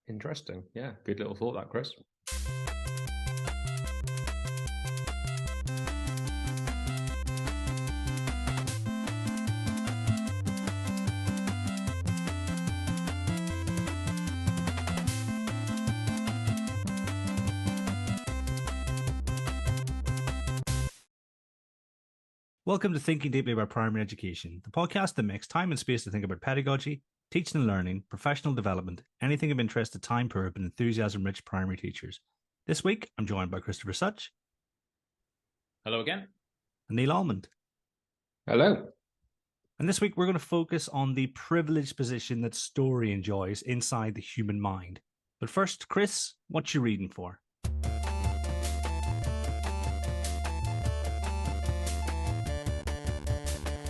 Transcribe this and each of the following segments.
Interesting. Yeah, good little thought that, Chris. Welcome to Thinking Deeply About Primary Education, the podcast that makes time and space to think about pedagogy, teaching and learning, professional development, anything of interest to time-poor but enthusiasm-rich primary teachers. This week, I'm joined by Christopher Such. Hello again. And Neil Almond. Hello. And this week, we're going to focus on the privileged position that story enjoys inside the human mind. But first, Chris, what you reading for?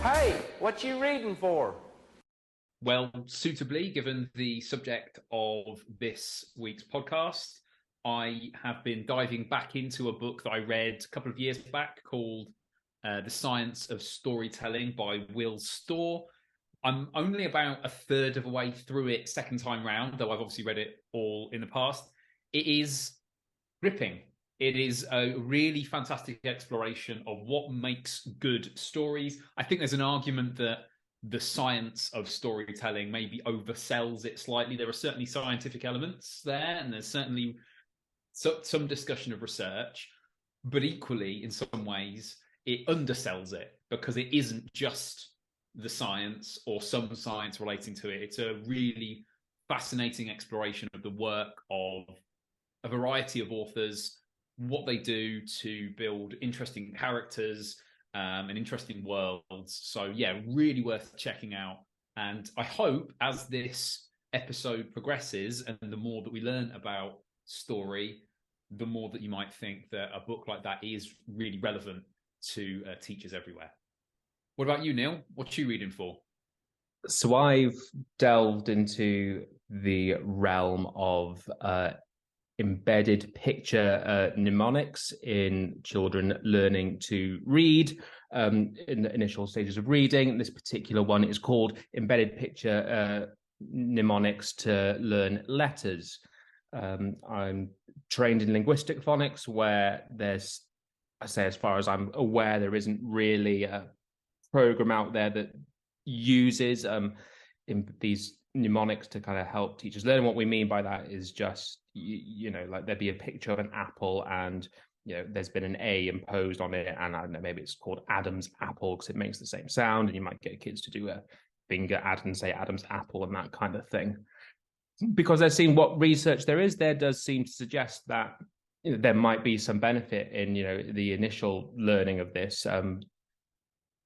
Hey, what you reading for? Well, suitably, given the subject of this week's podcast, I have been diving back into a book that I read a couple of years back called The Science of Storytelling by Will Storr. I'm only about a third of a way through it second time round, though I've obviously read it all in the past. It is gripping. It is a really fantastic exploration of what makes good stories. I think there's an argument that the science of storytelling maybe oversells it slightly. There are certainly scientific elements there, and there's certainly some discussion of research, but equally, in some ways, it undersells it because it isn't just the science or some science relating to it. It's a really fascinating exploration of the work of a variety of authors, what they do to build interesting characters and interesting worlds. So yeah, really worth checking out. And I hope as this episode progresses and the more that we learn about story, the more that you might think that a book like that is really relevant to teachers everywhere. What about you, Neil? What are you reading for? So I've delved into the realm of embedded picture mnemonics in children learning to read in the initial stages of reading. This particular one is called Embedded Picture Mnemonics to Learn Letters. I'm trained in linguistic phonics, where there's, I say as far as I'm aware, there isn't really a program out there that uses in these mnemonics to kind of help teachers learn. What we mean by that is just, you know, like there'd be a picture of an apple and, you know, there's been an A imposed on it, and I don't know, maybe it's called Adam's apple because it makes the same sound, and you might get kids to do a finger ad and say Adam's apple and that kind of thing. Because they're seeing what research there does seem to suggest that, you know, there might be some benefit in, you know, the initial learning of this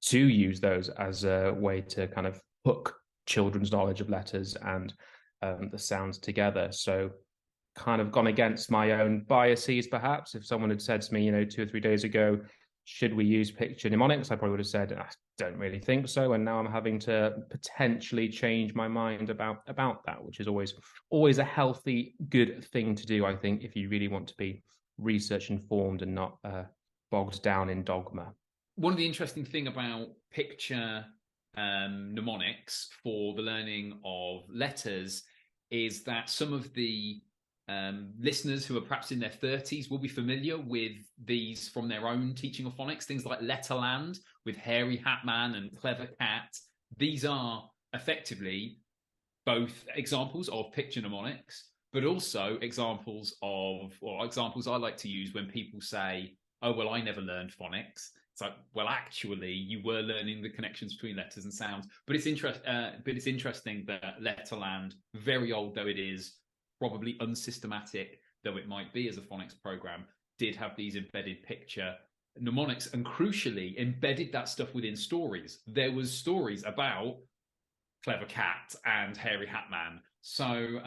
to use those as a way to kind of hook children's knowledge of letters and the sounds together. So kind of gone against my own biases, perhaps. If someone had said to me, you know, 2 or 3 days ago, should we use picture mnemonics? I probably would have said, I don't really think so. And now I'm having to potentially change my mind about that, which is always a healthy, good thing to do, I think, if you really want to be research informed and not bogged down in dogma. One of the interesting thing about picture mnemonics for the learning of letters is that some of the listeners who are perhaps in their 30s will be familiar with these from their own teaching of phonics, things like Letterland with Hairy Hat Man and Clever Cat. These are effectively both examples of picture mnemonics, but also examples I like to use when people say, oh, well, I never learned phonics. It's like, well, actually, you were learning the connections between letters and sounds. But it's interesting that Letterland, very old though it is, probably unsystematic though it might be as a phonics program, did have these embedded picture mnemonics, and crucially embedded that stuff within stories. There was stories about Clever Cat and Hairy Hat Man. So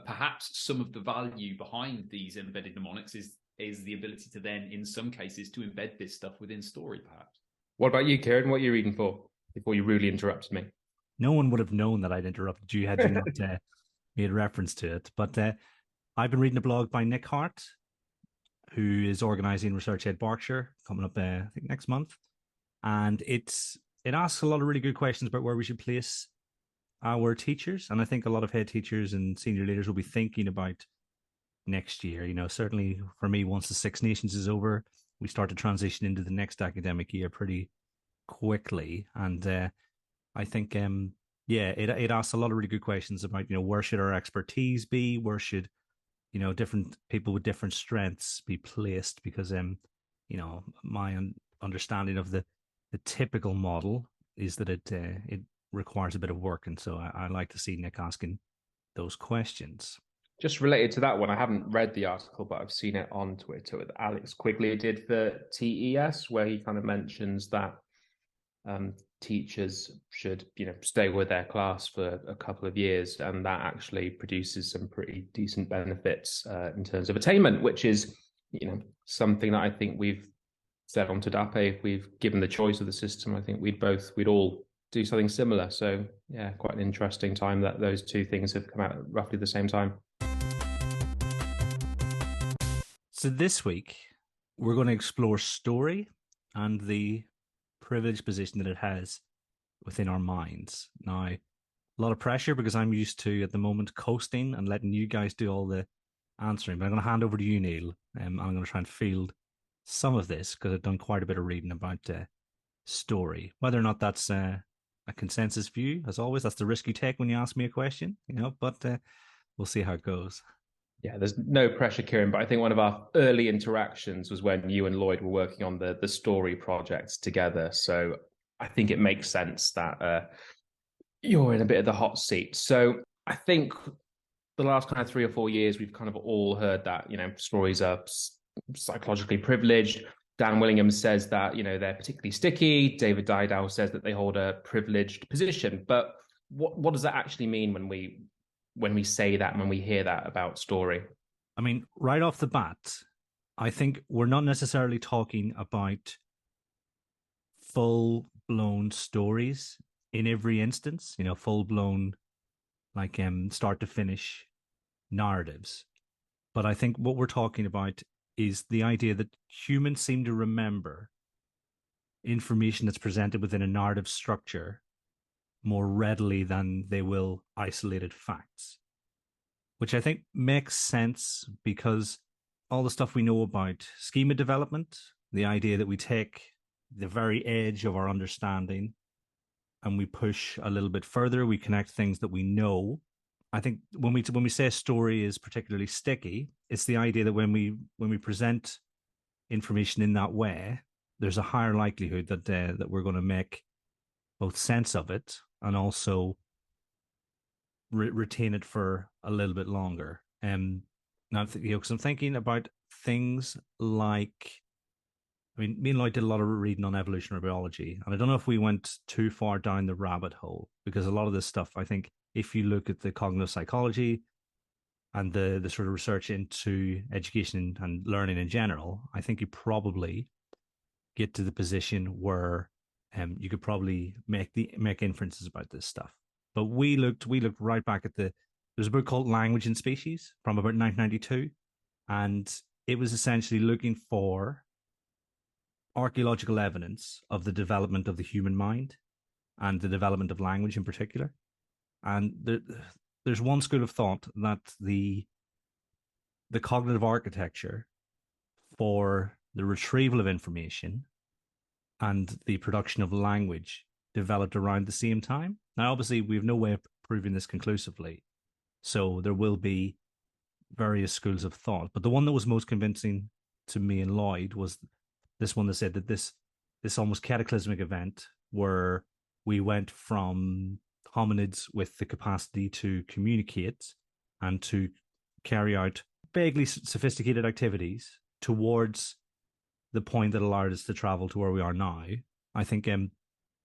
perhaps some of the value behind these embedded mnemonics is the ability to then, in some cases, to embed this stuff within story, perhaps. What about you, Kieran? What are you reading for before you rudely interrupted me? No one would have known that I'd interrupted you had you not made reference to it. But I've been reading a blog by Nick Hart, who is organising Research Aid Berkshire, coming up, I think, next month. And it asks a lot of really good questions about where we should place our teachers, and I think a lot of head teachers and senior leaders will be thinking about next year. Certainly for me, once the Six Nations is over, we start to transition into the next academic year pretty quickly, and I think it asks a lot of really good questions about where should our expertise be, where should different people with different strengths be placed, because my understanding of the typical model is that it requires a bit of work, and so I like to see Nick asking those questions. Just related to that one, I haven't read the article, but I've seen it on Twitter that Alex Quigley did for TES, where he kind of mentions that teachers should, stay with their class for a couple of years, and that actually produces some pretty decent benefits in terms of attainment, which is, something that I think we've said on Tadape. If we've given the choice of the system, I think we'd all do something similar. So yeah, quite an interesting time that those two things have come out at roughly the same time. So this week, we're going to explore story and the privileged position that it has within our minds. Now, a lot of pressure because I'm used to, at the moment, coasting and letting you guys do all the answering. But I'm going to hand over to you, Neil, and I'm going to try and field some of this because I've done quite a bit of reading about story. Whether or not that's a consensus view, as always, that's the risk you take when you ask me a question, but we'll see how it goes. Yeah, there's no pressure, Kieran, but I think one of our early interactions was when you and Lloyd were working on the story project together. So I think it makes sense that you're in a bit of the hot seat. So I think the last kind of 3 or 4 years, we've kind of all heard that, stories are psychologically privileged. Dan Willingham says that, they're particularly sticky. David Didau says that they hold a privileged position. But what does that actually mean when we say that, when we hear that about story? I mean, right off the bat, I think we're not necessarily talking about full-blown stories in every instance, full-blown, like start to finish narratives. But I think what we're talking about is the idea that humans seem to remember information that's presented within a narrative structure more readily than they will isolated facts, which I think makes sense because all the stuff we know about schema development, the idea that we take the very edge of our understanding and we push a little bit further, we connect things that we know. I think when we say a story is particularly sticky, it's the idea that when we present information in that way, there's a higher likelihood that we're going to make both sense of it and also retain it for a little bit longer. Now, because I'm thinking about things like, me and Lloyd did a lot of reading on evolutionary biology, and I don't know if we went too far down the rabbit hole, because a lot of this stuff, I think, if you look at the cognitive psychology and the sort of research into education and learning in general, I think you probably get to the position where you could probably make inferences about this stuff. But we looked right back at there's a book called Language and Species from about 1992, and it was essentially looking for archaeological evidence of the development of the human mind and the development of language in particular. And there's one school of thought that the cognitive architecture for the retrieval of information and the production of language developed around the same time. Now, obviously, we have no way of proving this conclusively, so there will be various schools of thought. But the one that was most convincing to me and Lloyd was this one that said that this almost cataclysmic event where we went from hominids with the capacity to communicate and to carry out vaguely sophisticated activities towards the point that allowed us to travel to where we are now. I think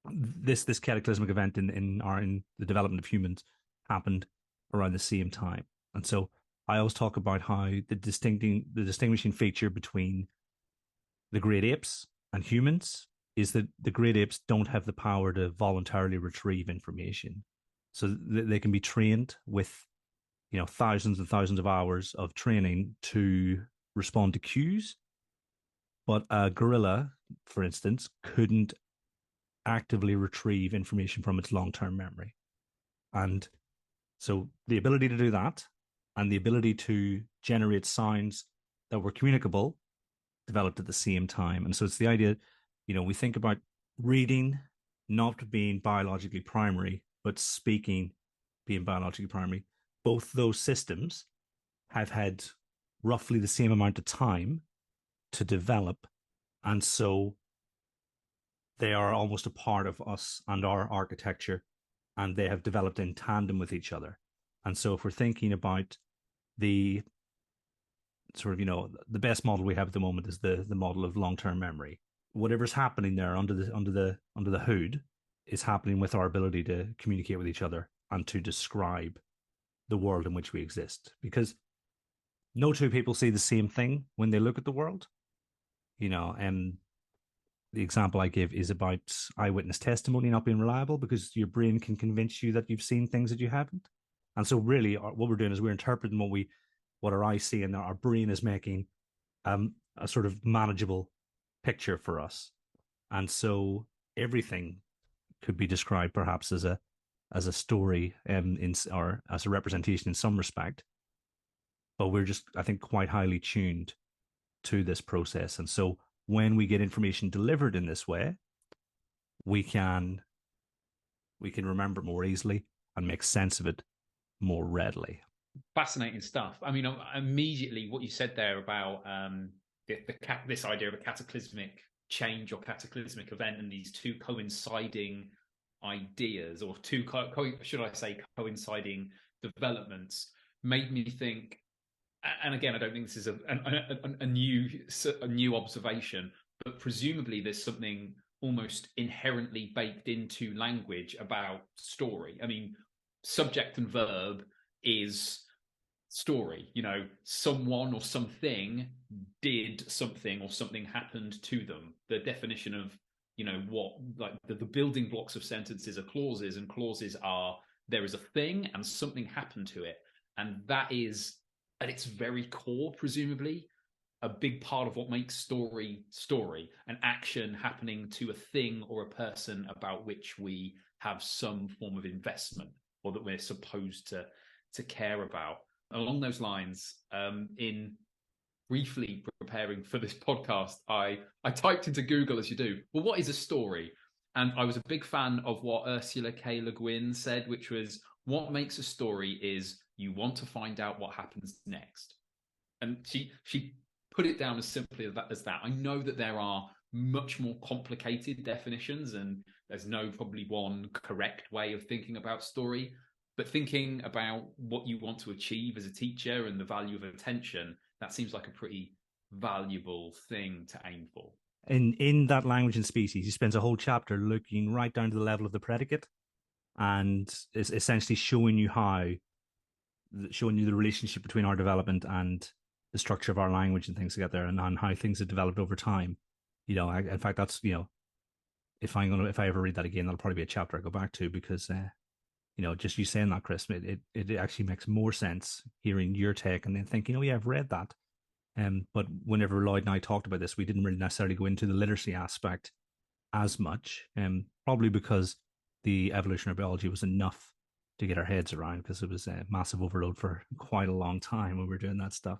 this cataclysmic event in the development of humans happened around the same time. And so I always talk about how the distinguishing feature between the great apes and humans is that the great apes don't have the power to voluntarily retrieve information. So they can be trained with, thousands and thousands of hours of training to respond to cues. But a gorilla, for instance, couldn't actively retrieve information from its long-term memory. And so the ability to do that and the ability to generate sounds that were communicable developed at the same time. And so it's the idea, we think about reading not being biologically primary, but speaking being biologically primary. Both those systems have had roughly the same amount of time to develop. And so they are almost a part of us and our architecture, and they have developed in tandem with each other. And so if we're thinking about the sort of, the best model we have at the moment is the model of long-term memory. Whatever's happening there under the hood is happening with our ability to communicate with each other and to describe the world in which we exist. Because no two people see the same thing when they look at the world. And the example I give is about eyewitness testimony not being reliable, because your brain can convince you that you've seen things that you haven't. And so really what we're doing is we're interpreting what our eyes see, and our brain is making a sort of manageable picture for us. And so everything could be described perhaps as a story or as a representation in some respect. But we're just, I think, quite highly tuned to this process. And so when we get information delivered in this way, we can remember more easily and make sense of it more readily. Fascinating stuff. I mean, immediately what you said there about this idea of a cataclysmic change or cataclysmic event, and these two coinciding ideas, or two coinciding developments, made me think. And again, I don't think this is a new observation, but presumably there's something almost inherently baked into language about story. I mean, subject and verb is story. Someone or something did something, or something happened to them. The definition of what, like the building blocks of sentences are clauses, and clauses are there is a thing and something happened to it, and that is at its very core, presumably, a big part of what makes story, an action happening to a thing or a person about which we have some form of investment, or that we're supposed to care about. Along those lines, in briefly preparing for this podcast, I typed into Google, as you do, well, what is a story? And I was a big fan of what Ursula K. Le Guin said, which was, what makes a story is you want to find out what happens next. And she put it down as simply as that. I know that there are much more complicated definitions, and there's no probably one correct way of thinking about story, but thinking about what you want to achieve as a teacher and the value of attention, that seems like a pretty valuable thing to aim for. In that language and species, he spends a whole chapter looking right down to the level of the predicate, and is essentially showing you the relationship between our development and the structure of our language and things together, and on how things have developed over time. In fact, that's if I ever read that again, that'll probably be a chapter I go back to, because just you saying that, Chris, it actually makes more sense hearing your take and then thinking, oh yeah, I've read that. But whenever Lloyd and I talked about this, we didn't really necessarily go into the literacy aspect as much, probably because the evolutionary biology was enough to get our heads around, because it was a massive overload for quite a long time when we were doing that stuff.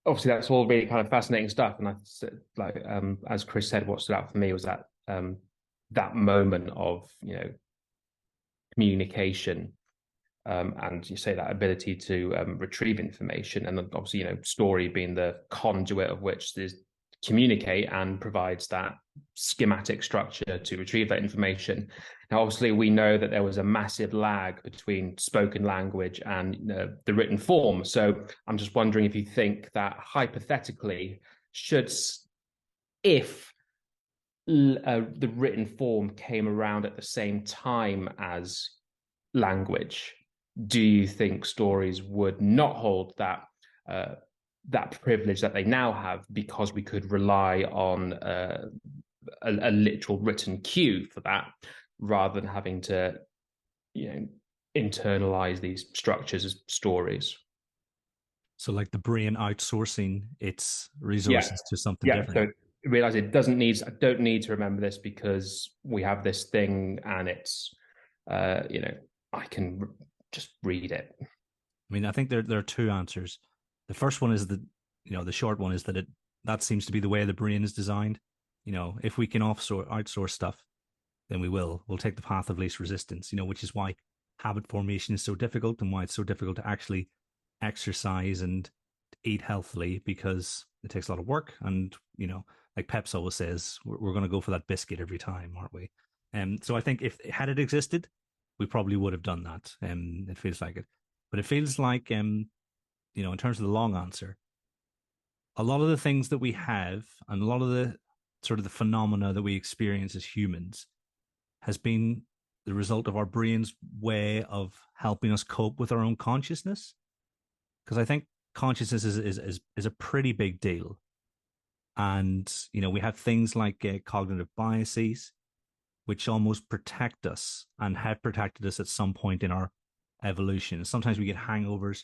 Obviously, that's all really kind of fascinating stuff. And as Chris said, what stood out for me was that that moment of communication, and you say that ability to retrieve information, and obviously story being the conduit of which is communicate and provides that schematic structure to retrieve that information. Now, obviously, we know that there was a massive lag between spoken language and the written form. So I'm just wondering if you think that hypothetically, if the written form came around at the same time as language, do you think stories would not hold that privilege that they now have, because we could rely on a literal written cue for that, rather than having to internalize these structures as stories? So like the brain outsourcing its resources to something different. So realize I don't need to remember this because we have this thing, and it's I can just read it. I mean, I think there are two answers. The first one is the short one is that seems to be the way the brain is designed. If we can outsource stuff, then we'll take the path of least resistance, which is why habit formation is so difficult and why it's so difficult to actually exercise and eat healthily, because it takes a lot of work. And, like Peps always says, we're going to go for that biscuit every time, aren't we? So I think had it existed, we probably would have done that. It feels like it. But it feels like, in terms of the long answer, a lot of the things that we have and a lot of the sort of the phenomena that we experience as humans has been the result of our brain's way of helping us cope with our own consciousness. Because I think consciousness is a pretty big deal. And, we have things like cognitive biases, which almost protect us and have protected us at some point in our evolution. Sometimes we get hangovers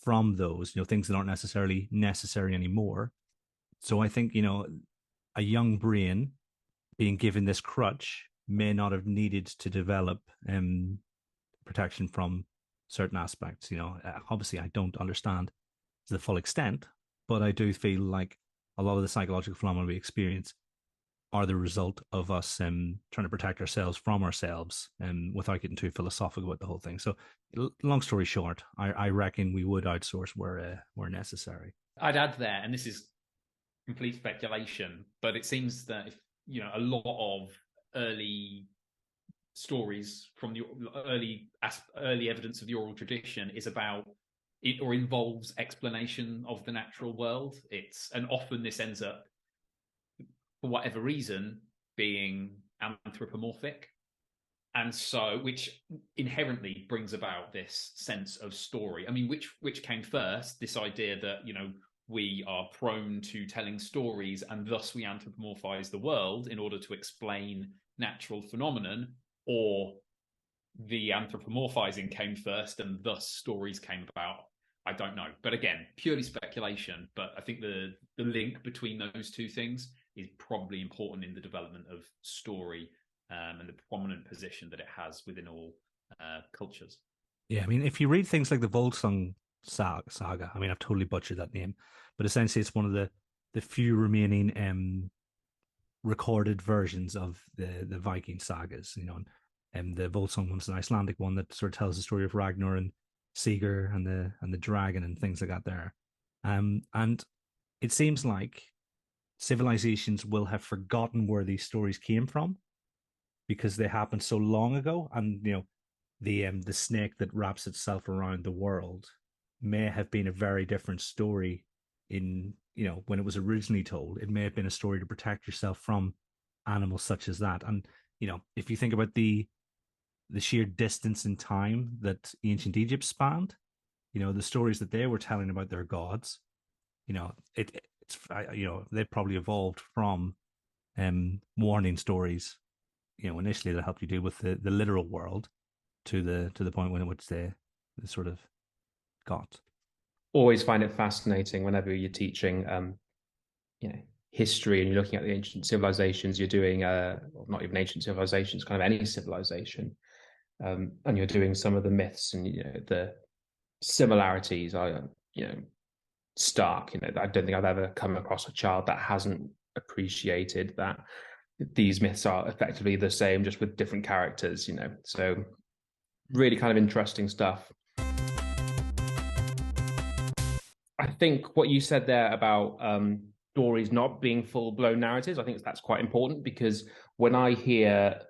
from those, things that aren't necessarily necessary anymore. So I think, a young brain being given this crutch may not have needed to develop protection from certain aspects. Obviously I don't understand to the full extent, but I do feel like a lot of the psychological phenomena we experience are the result of us trying to protect ourselves from ourselves, without getting too philosophical about the whole thing. So, long story short, I reckon we would outsource where necessary. I'd add there, and this is complete speculation, but it seems that if a lot of early stories from the early evidence of the oral tradition is about it or involves explanation of the natural world. And often this ends up, for whatever reason, being anthropomorphic. And so, which inherently brings about this sense of story. I mean, which came first, this idea that, we are prone to telling stories and thus we anthropomorphize the world in order to explain natural phenomenon, or the anthropomorphizing came first and thus stories came about. I don't know. But again, purely speculation. But I think the link between those two things is probably important in the development of story, and the prominent position that it has within all cultures. Yeah, I mean, if you read things like the Volsung saga, I mean, I've totally butchered that name, but essentially it's one of the few remaining recorded versions of the Viking sagas, and the Volsung one's an Icelandic one that sort of tells the story of Ragnar and Sigurd and the dragon and things like that there. And it seems like civilizations will have forgotten where these stories came from because they happened so long ago. And the snake that wraps itself around the world may have been a very different story in when it was originally told. It may have been a story to protect yourself from animals such as that. And if you think about the sheer distance in time that ancient Egypt spanned, the stories that they were telling about their gods, they probably evolved from warning stories, initially that helped you deal with the literal world to the point in which they sort of got. Always find it fascinating whenever you're teaching, history and you're looking at the ancient civilizations. You're doing, not even ancient civilizations, kind of any civilization, and you're doing some of the myths and the similarities are stark. I don't think I've ever come across a child that hasn't appreciated that these myths are effectively the same, just with different characters. So really kind of interesting stuff. I think what you said there about stories not being full-blown narratives, I think that's quite important, because when I hear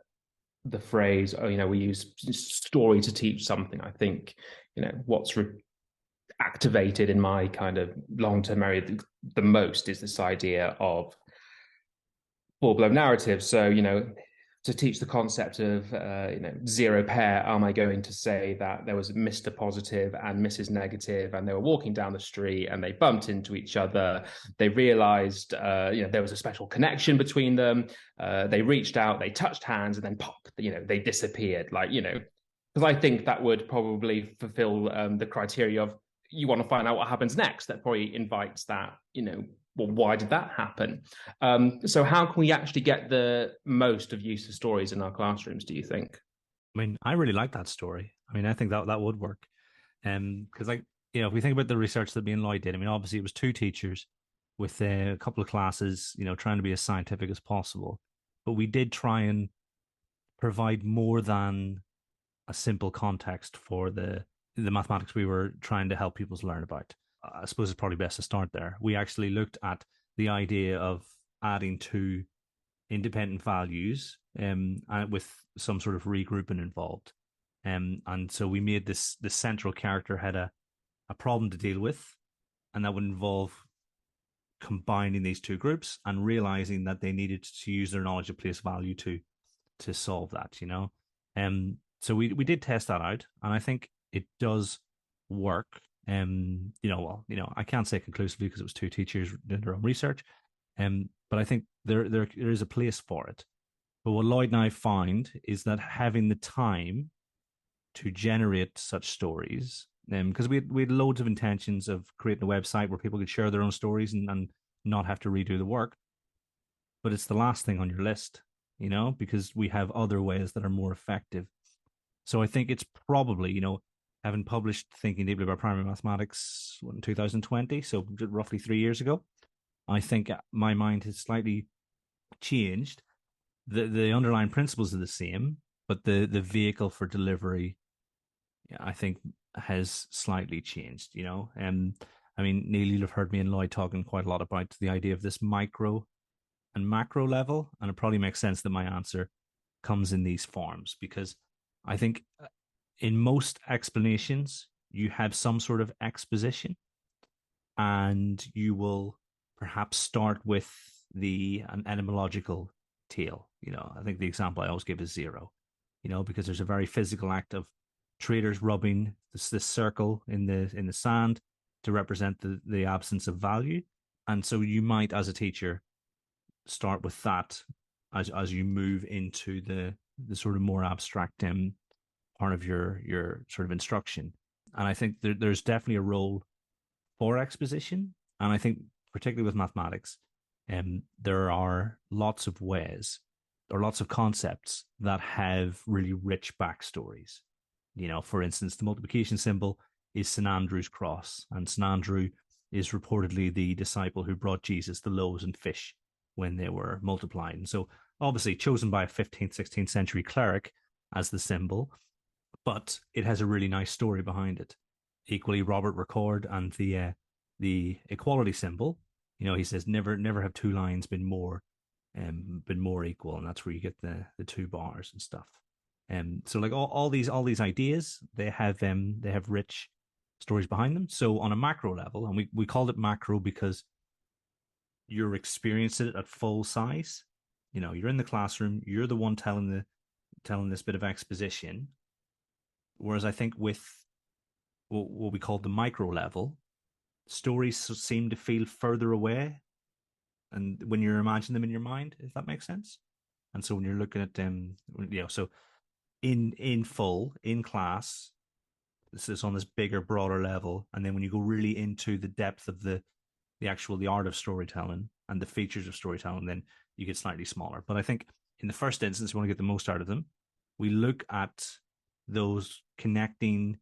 the phrase, we use story to teach something, I think, what's activated in my kind of long-term area the most is this idea of full-blown narrative. So, to teach the concept of, zero pair, am I going to say that there was Mr. Positive and Mrs. Negative, and they were walking down the street and they bumped into each other. They realized, there was a special connection between them. They reached out, they touched hands, and then pop, they disappeared. Because I think that would probably fulfill the criteria of you want to find out what happens next. That probably invites that, well, why did that happen? So how can we actually get the most of use of stories in our classrooms, do you think? I mean, I really like that story. I mean, I think that would work. Because like, if we think about the research that me and Lloyd did, I mean, obviously it was two teachers with a couple of classes, trying to be as scientific as possible. But we did try and provide more than a simple context for the mathematics we were trying to help people learn about. I suppose it's probably best to start there. We actually looked at the idea of adding two independent values with some sort of regrouping involved. And so we made this central character had a problem to deal with, and that would involve combining these two groups and realizing that they needed to use their knowledge of place value to solve that, so we did test that out, and I think it does work. I can't say conclusively because it was two teachers doing their own research, but I think there is a place for it. But what Lloyd and I find is that having the time to generate such stories, because we had loads of intentions of creating a website where people could share their own stories and not have to redo the work, but it's the last thing on your list, because we have other ways that are more effective. So I think it's probably, having published Thinking Deeply About Primary Mathematics in 2020, so roughly 3 years ago, I think my mind has slightly changed. The underlying principles are the same, but the vehicle for delivery, I think, has slightly changed, I mean, Neil, you'll have heard me and Lloyd talking quite a lot about the idea of this micro and macro level, and it probably makes sense that my answer comes in these forms, because I think in most explanations, you have some sort of exposition, and you will perhaps start with an etymological tale. I think the example I always give is zero, because there's a very physical act of traders rubbing this circle in the sand to represent the absence of value. And so you might, as a teacher, start with that as you move into the sort of more abstract part of your sort of instruction. And I think there's definitely a role for exposition. And I think particularly with mathematics, there are lots of ways or lots of concepts that have really rich backstories. For instance, the multiplication symbol is St. Andrew's cross, and St. Andrew is reportedly the disciple who brought Jesus the loaves and fish when they were multiplied. And so obviously chosen by a 15th, 16th century cleric as the symbol, but it has a really nice story behind it. Equally, Robert Record and the equality symbol, he says never have two lines been more equal, and that's where you get the two bars and stuff. So like all these ideas, they have rich stories behind them. So on a macro level, and we called it macro because you're experiencing it at full size. You're in the classroom, you're the one telling this bit of exposition. Whereas I think with what we call the micro level, stories seem to feel further away, and when you're imagining them in your mind, if that makes sense. And so when you're looking at them, so in full in class, this is on this bigger, broader level, and then when you go really into the depth of the art of storytelling and the features of storytelling, then you get slightly smaller. But I think in the first instance, we want to get the most out of them. We look at those connecting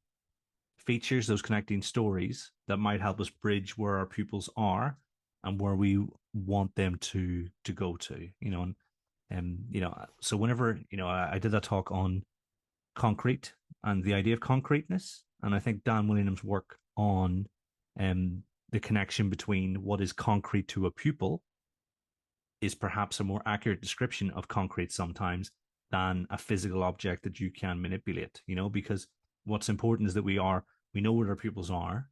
features, those connecting stories that might help us bridge where our pupils are and where we want them to go to, so whenever, I did that talk on concrete and the idea of concreteness, and I think Dan Willingham's work on the connection between what is concrete to a pupil is perhaps a more accurate description of concrete sometimes than a physical object that you can manipulate, because what's important is that we know where our pupils are,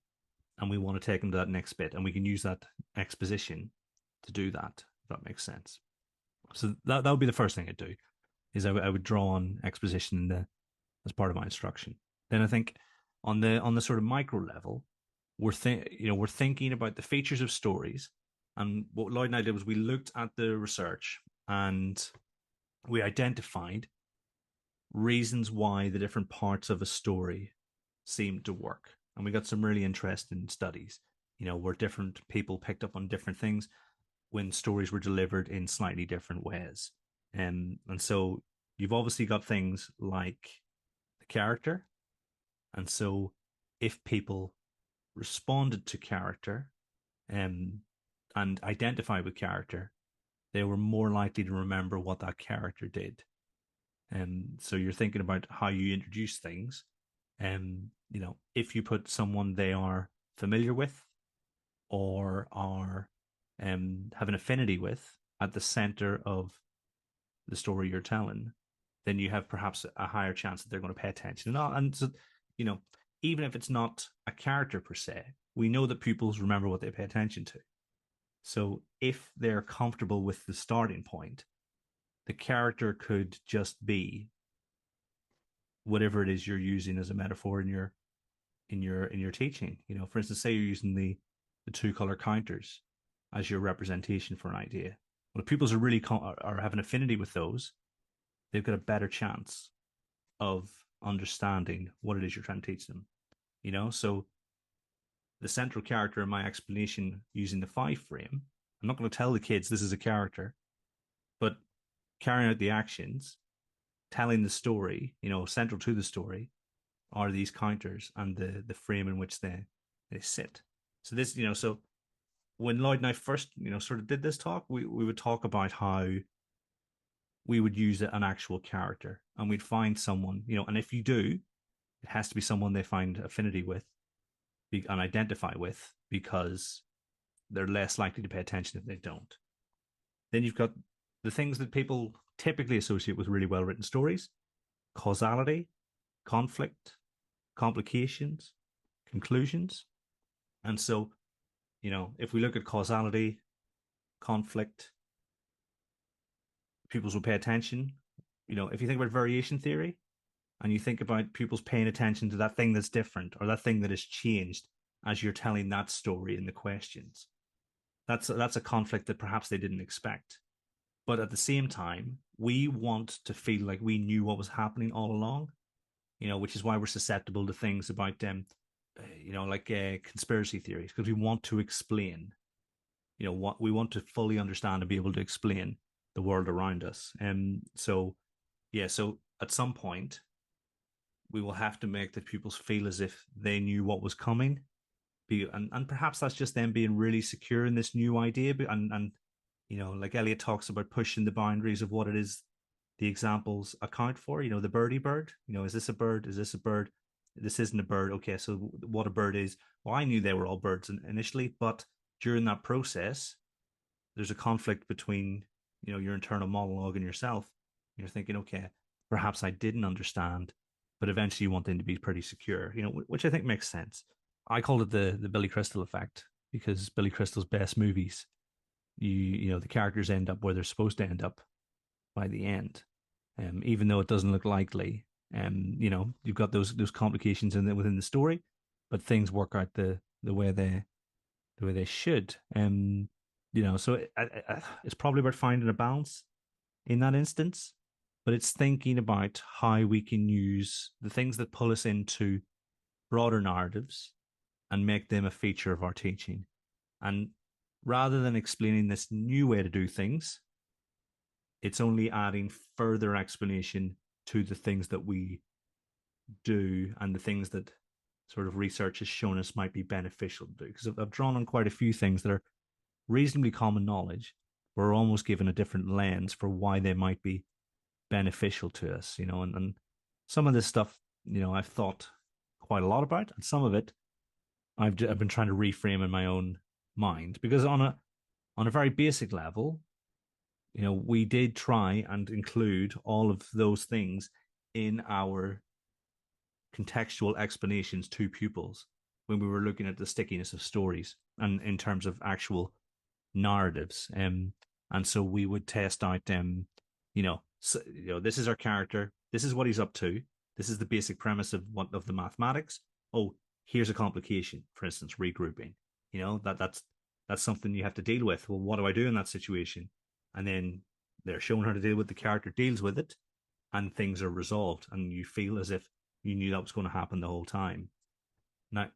and we want to take them to that next bit, and we can use that exposition to do that, if that makes sense. So that would be the first thing I'd do, is I would draw on exposition as part of my instruction. Then I think on the sort of micro level, we're thinking about the features of stories. And what Lloyd and I did was we looked at the research and we identified reasons why the different parts of a story seemed to work. And we got some really interesting studies, where different people picked up on different things when stories were delivered in slightly different ways. And so you've obviously got things like character. And so if people responded to character and identify with character, they were more likely to remember what that character did. And so you're thinking about how you introduce things. And, if you put someone they are familiar with or are have an affinity with at the center of the story you're telling, then you have perhaps a higher chance that they're going to pay attention. And so, even if it's not a character per se, we know that pupils remember what they pay attention to. So if they're comfortable with the starting point, the character could just be whatever it is you're using as a metaphor in your teaching. For instance, say you're using the two color counters as your representation for an idea. Well, if pupils are really are have an affinity with those, they've got a better chance of understanding what it is you're trying to teach them. So the central character in my explanation using the 5 frame, I'm not going to tell the kids this is a character, but carrying out the actions, telling the story, central to the story are these counters and the frame in which they sit. So this, so when Lloyd and I first, sort of did this talk, we would talk about how we would use an actual character and we'd find someone, and if you do, it has to be someone they find affinity with and identify with, because they're less likely to pay attention if they don't. Then you've got the things that people typically associate with really well-written stories: causality, conflict, complications, conclusions. And so, if we look at causality, conflict, pupils will pay attention. If you think about variation theory and you think about pupils paying attention to that thing that's different or that thing that has changed as you're telling that story in the questions, that's a conflict that perhaps they didn't expect. But at the same time, we want to feel like we knew what was happening all along, which is why we're susceptible to things about conspiracy theories, because we want to explain, what we want to fully understand and be able to explain the world around us. So at some point, we will have to make the pupils feel as if they knew what was coming. And perhaps that's just them being really secure in this new idea. And like Elliot talks about pushing the boundaries of what it is the examples account for, the birdie bird, is this a bird? Is this a bird? This isn't a bird. Okay, so what a bird is. Well, I knew they were all birds initially, but during that process, there's a conflict between, your internal monologue and yourself. You're thinking, okay, perhaps I didn't understand, but eventually you want them to be pretty secure, which I think makes sense. I called it the Billy Crystal effect, because Billy Crystal's best movies, the characters end up where they're supposed to end up by the end, even though it doesn't look likely. You've got those complications within the story, but things work out the way they should. So it's probably about finding a balance in that instance, but it's thinking about how we can use the things that pull us into broader narratives and make them a feature of our teaching. And rather than explaining this new way to do things, it's only adding further explanation to the things that we do and the things that sort of research has shown us might be beneficial to do. Because I've drawn on quite a few things that are reasonably common knowledge, but are almost given a different lens for why they might be beneficial to us, and some of this stuff, I've thought quite a lot about, and some of it I've been trying to reframe in my own mind, because on a very basic level, we did try and include all of those things in our contextual explanations to pupils when we were looking at the stickiness of stories and in terms of actual narratives. And so we would test out this is our character, this is what he's up to, this is the basic premise of the mathematics. Oh, here's a complication, for instance, regrouping. That's something you have to deal with. Well, what do I do in that situation? And then they're shown how to deal with, the character deals with it, and things are resolved, and you feel as if you knew that was going to happen the whole time. Now,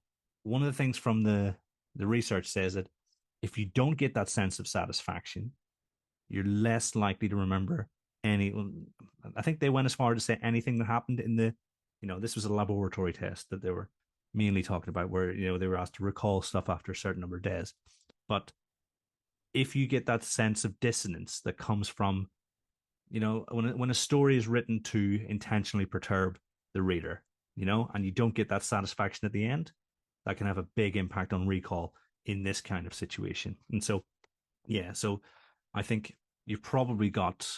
one of the things from the research says that if you don't get that sense of satisfaction, you're less likely to remember I think they went as far to say anything that happened in the This was a laboratory test that they were mainly talking about, where they were asked to recall stuff after a certain number of days. But if you get that sense of dissonance that comes from, when a story is written to intentionally perturb the reader, and you don't get that satisfaction at the end, that can have a big impact on recall in this kind of situation. And so, so I think you've probably got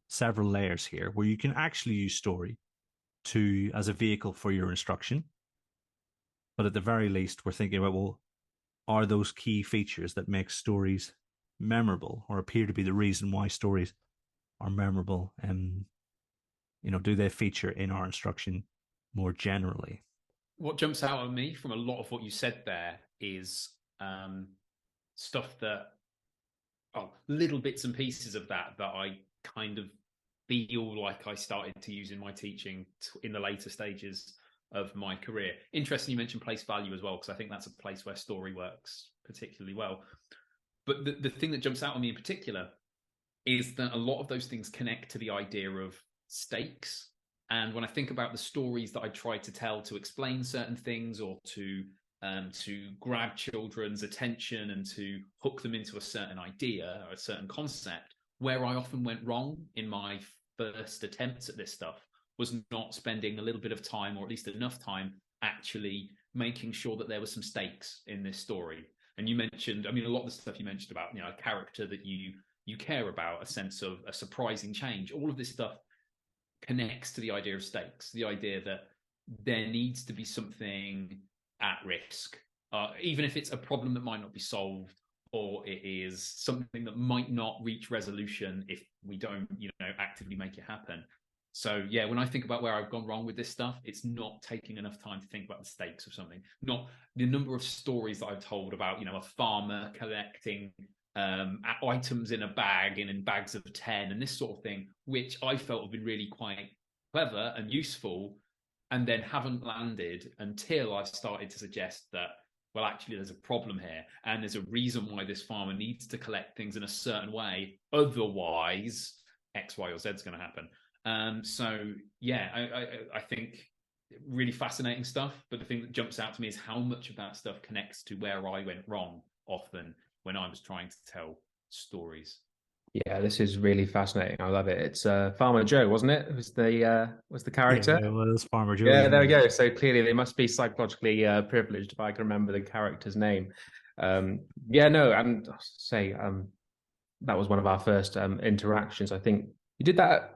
several layers here where you can actually use story as a vehicle for your instruction. But at the very least, we're thinking about, well, are those key features that make stories memorable or appear to be the reason why stories are memorable? And, do they feature in our instruction more generally? What jumps out at me from a lot of what you said there is stuff that, little bits and pieces of that I kind of feel like I started to use in my teaching in the later stages of my career. Interesting you mentioned place value as well, because I think that's a place where story works particularly well. But the thing that jumps out on me in particular is that a lot of those things connect to the idea of stakes. And when I think about the stories that I try to tell to explain certain things, or to grab children's attention and to hook them into a certain idea or a certain concept, where I often went wrong in my first attempts at this stuff was not spending a little bit of time, or at least enough time, actually making sure that there were some stakes in this story. And you mentioned, a lot of the stuff you mentioned about, a character that you care about, a sense of a surprising change, all of this stuff connects to the idea of stakes, the idea that there needs to be something at risk, even if it's a problem that might not be solved, or it is something that might not reach resolution if we don't, actively make it happen. So yeah, when I think about where I've gone wrong with this stuff, it's not taking enough time to think about the stakes of something. Not the number of stories that I've told about, a farmer collecting items in a bag and in bags of 10 and this sort of thing, which I felt have been really quite clever and useful, and then haven't landed until I've started to suggest that, well, actually, there's a problem here, and there's a reason why this farmer needs to collect things in a certain way. Otherwise, X, Y, or Z is going to happen. So, yeah, I think really fascinating stuff. But the thing that jumps out to me is how much of that stuff connects to where I went wrong often when I was trying to tell stories. Yeah, this is really fascinating. I love it. It's Farmer Joe, wasn't it? Was the character? Yeah, it was Farmer Joe. Yeah, there we go. So clearly they must be psychologically privileged if I can remember the character's name. Yeah, no, and say that was one of our first interactions. I think you did that at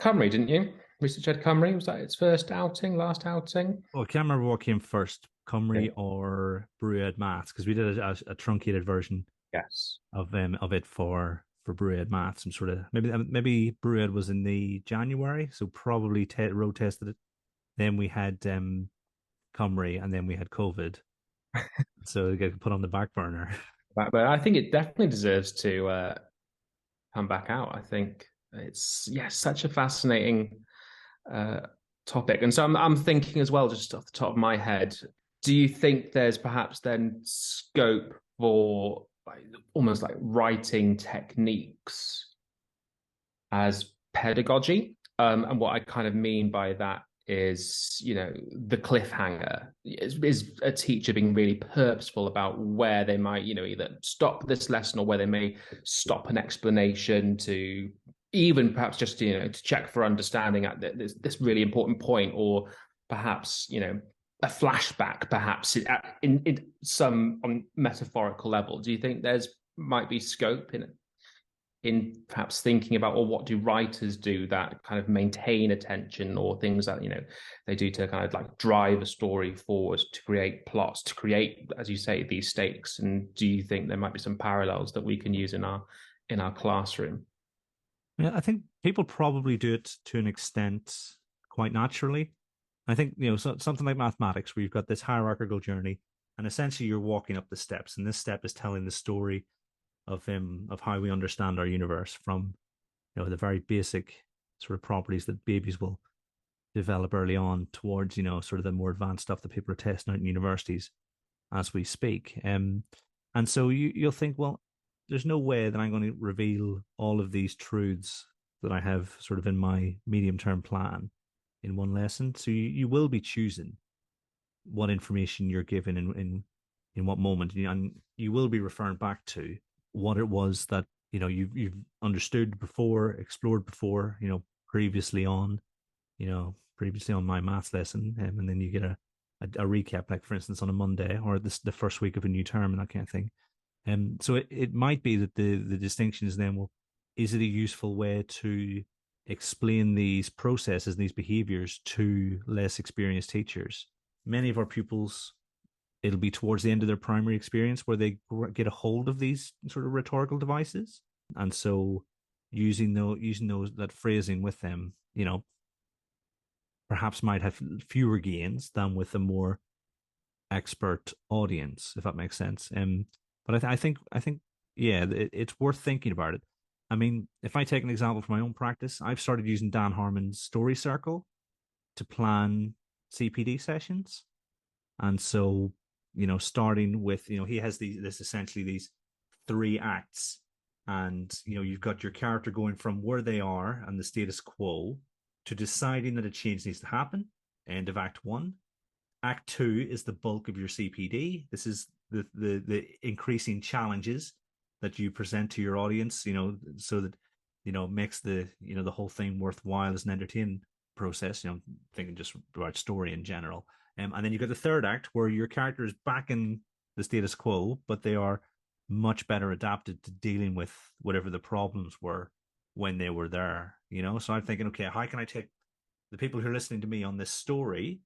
Cymru, didn't you? Research Ed Cymru, was that its first outing, last outing? Well, I can't remember what came first, Cymru or Brew Ed Maths, because we did a truncated version. Yes. Of it for Brew Ed Maths, and sort of maybe Brew Ed was in the January, so probably road tested it. Then we had Cymru, and then we had COVID, so it got put on the back burner. But I think it definitely deserves to come back out. I think it's such a fascinating topic, and so I'm thinking as well, just off the top of my head, do you think there's perhaps then scope for almost like writing techniques as pedagogy? And what I kind of mean by that is, the cliffhanger is a teacher being really purposeful about where they might, either stop this lesson or where they may stop an explanation to even perhaps just, to check for understanding at this really important point, or perhaps, a flashback, perhaps in some on metaphorical level. Do you think there's might be scope in perhaps thinking about, or what do writers do that kind of maintain attention, or things that they do to kind of like drive a story forward, to create plots, to create, as you say, these stakes? And do you think there might be some parallels that we can use in our classroom? Yeah, I think people probably do it to an extent quite naturally. I think, something like mathematics, where you've got this hierarchical journey, and essentially you're walking up the steps, and this step is telling the story of how we understand our universe, from the very basic sort of properties that babies will develop early on, towards sort of the more advanced stuff that people are testing out in universities as we speak. And so you'll think, well, there's no way that I'm going to reveal all of these truths that I have sort of in my medium term plan in one lesson. So you will be choosing what information you're given in what moment, and you will be referring back to what it was that you've understood before, explored before, previously on my maths lesson, and then you get a recap, like for instance on a Monday or the first week of a new term and that kind of thing. So it might be that the distinction is then, well, is it a useful way to explain these processes, these behaviors to less experienced teachers? Many of our pupils, it'll be towards the end of their primary experience where they get a hold of these sort of rhetorical devices, and so using those that phrasing with them, perhaps might have fewer gains than with a more expert audience, if that makes sense. But I think yeah, it's worth thinking about it. I mean, if I take an example from my own practice, I've started using Dan Harmon's story circle to plan CPD sessions, and so starting with he has essentially these 3 acts, and you've got your character going from where they are and the status quo to deciding that a change needs to happen. End of Act 1. Act 2 is the bulk of your CPD. This is the increasing challenges that you present to your audience, so that makes the the whole thing worthwhile as an entertaining process. Thinking just about story in general. And then you've got the third act where your character is back in the status quo, but they are much better adapted to dealing with whatever the problems were when they were there. So I'm thinking, okay, how can I take the people who are listening to me on this story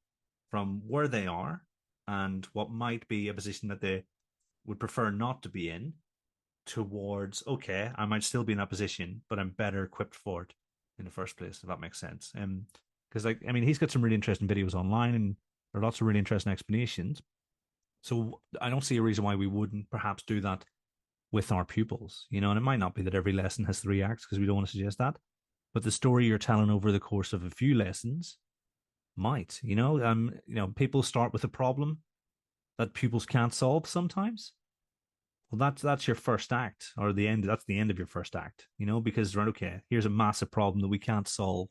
from where they are and what might be a position that they would prefer not to be in, towards, okay, I might still be in that position, but I'm better equipped for it in the first place, if that makes sense. Because he's got some really interesting videos online, and there are lots of really interesting explanations. So I don't see a reason why we wouldn't perhaps do that with our pupils, and it might not be that every lesson has 3 acts, because we don't want to suggest that, but the story you're telling over the course of a few lessons might, people start with a problem that pupils can't solve sometimes. Well, that's your first act, or that's the end of your first act, because, right, okay, here's a massive problem that we can't solve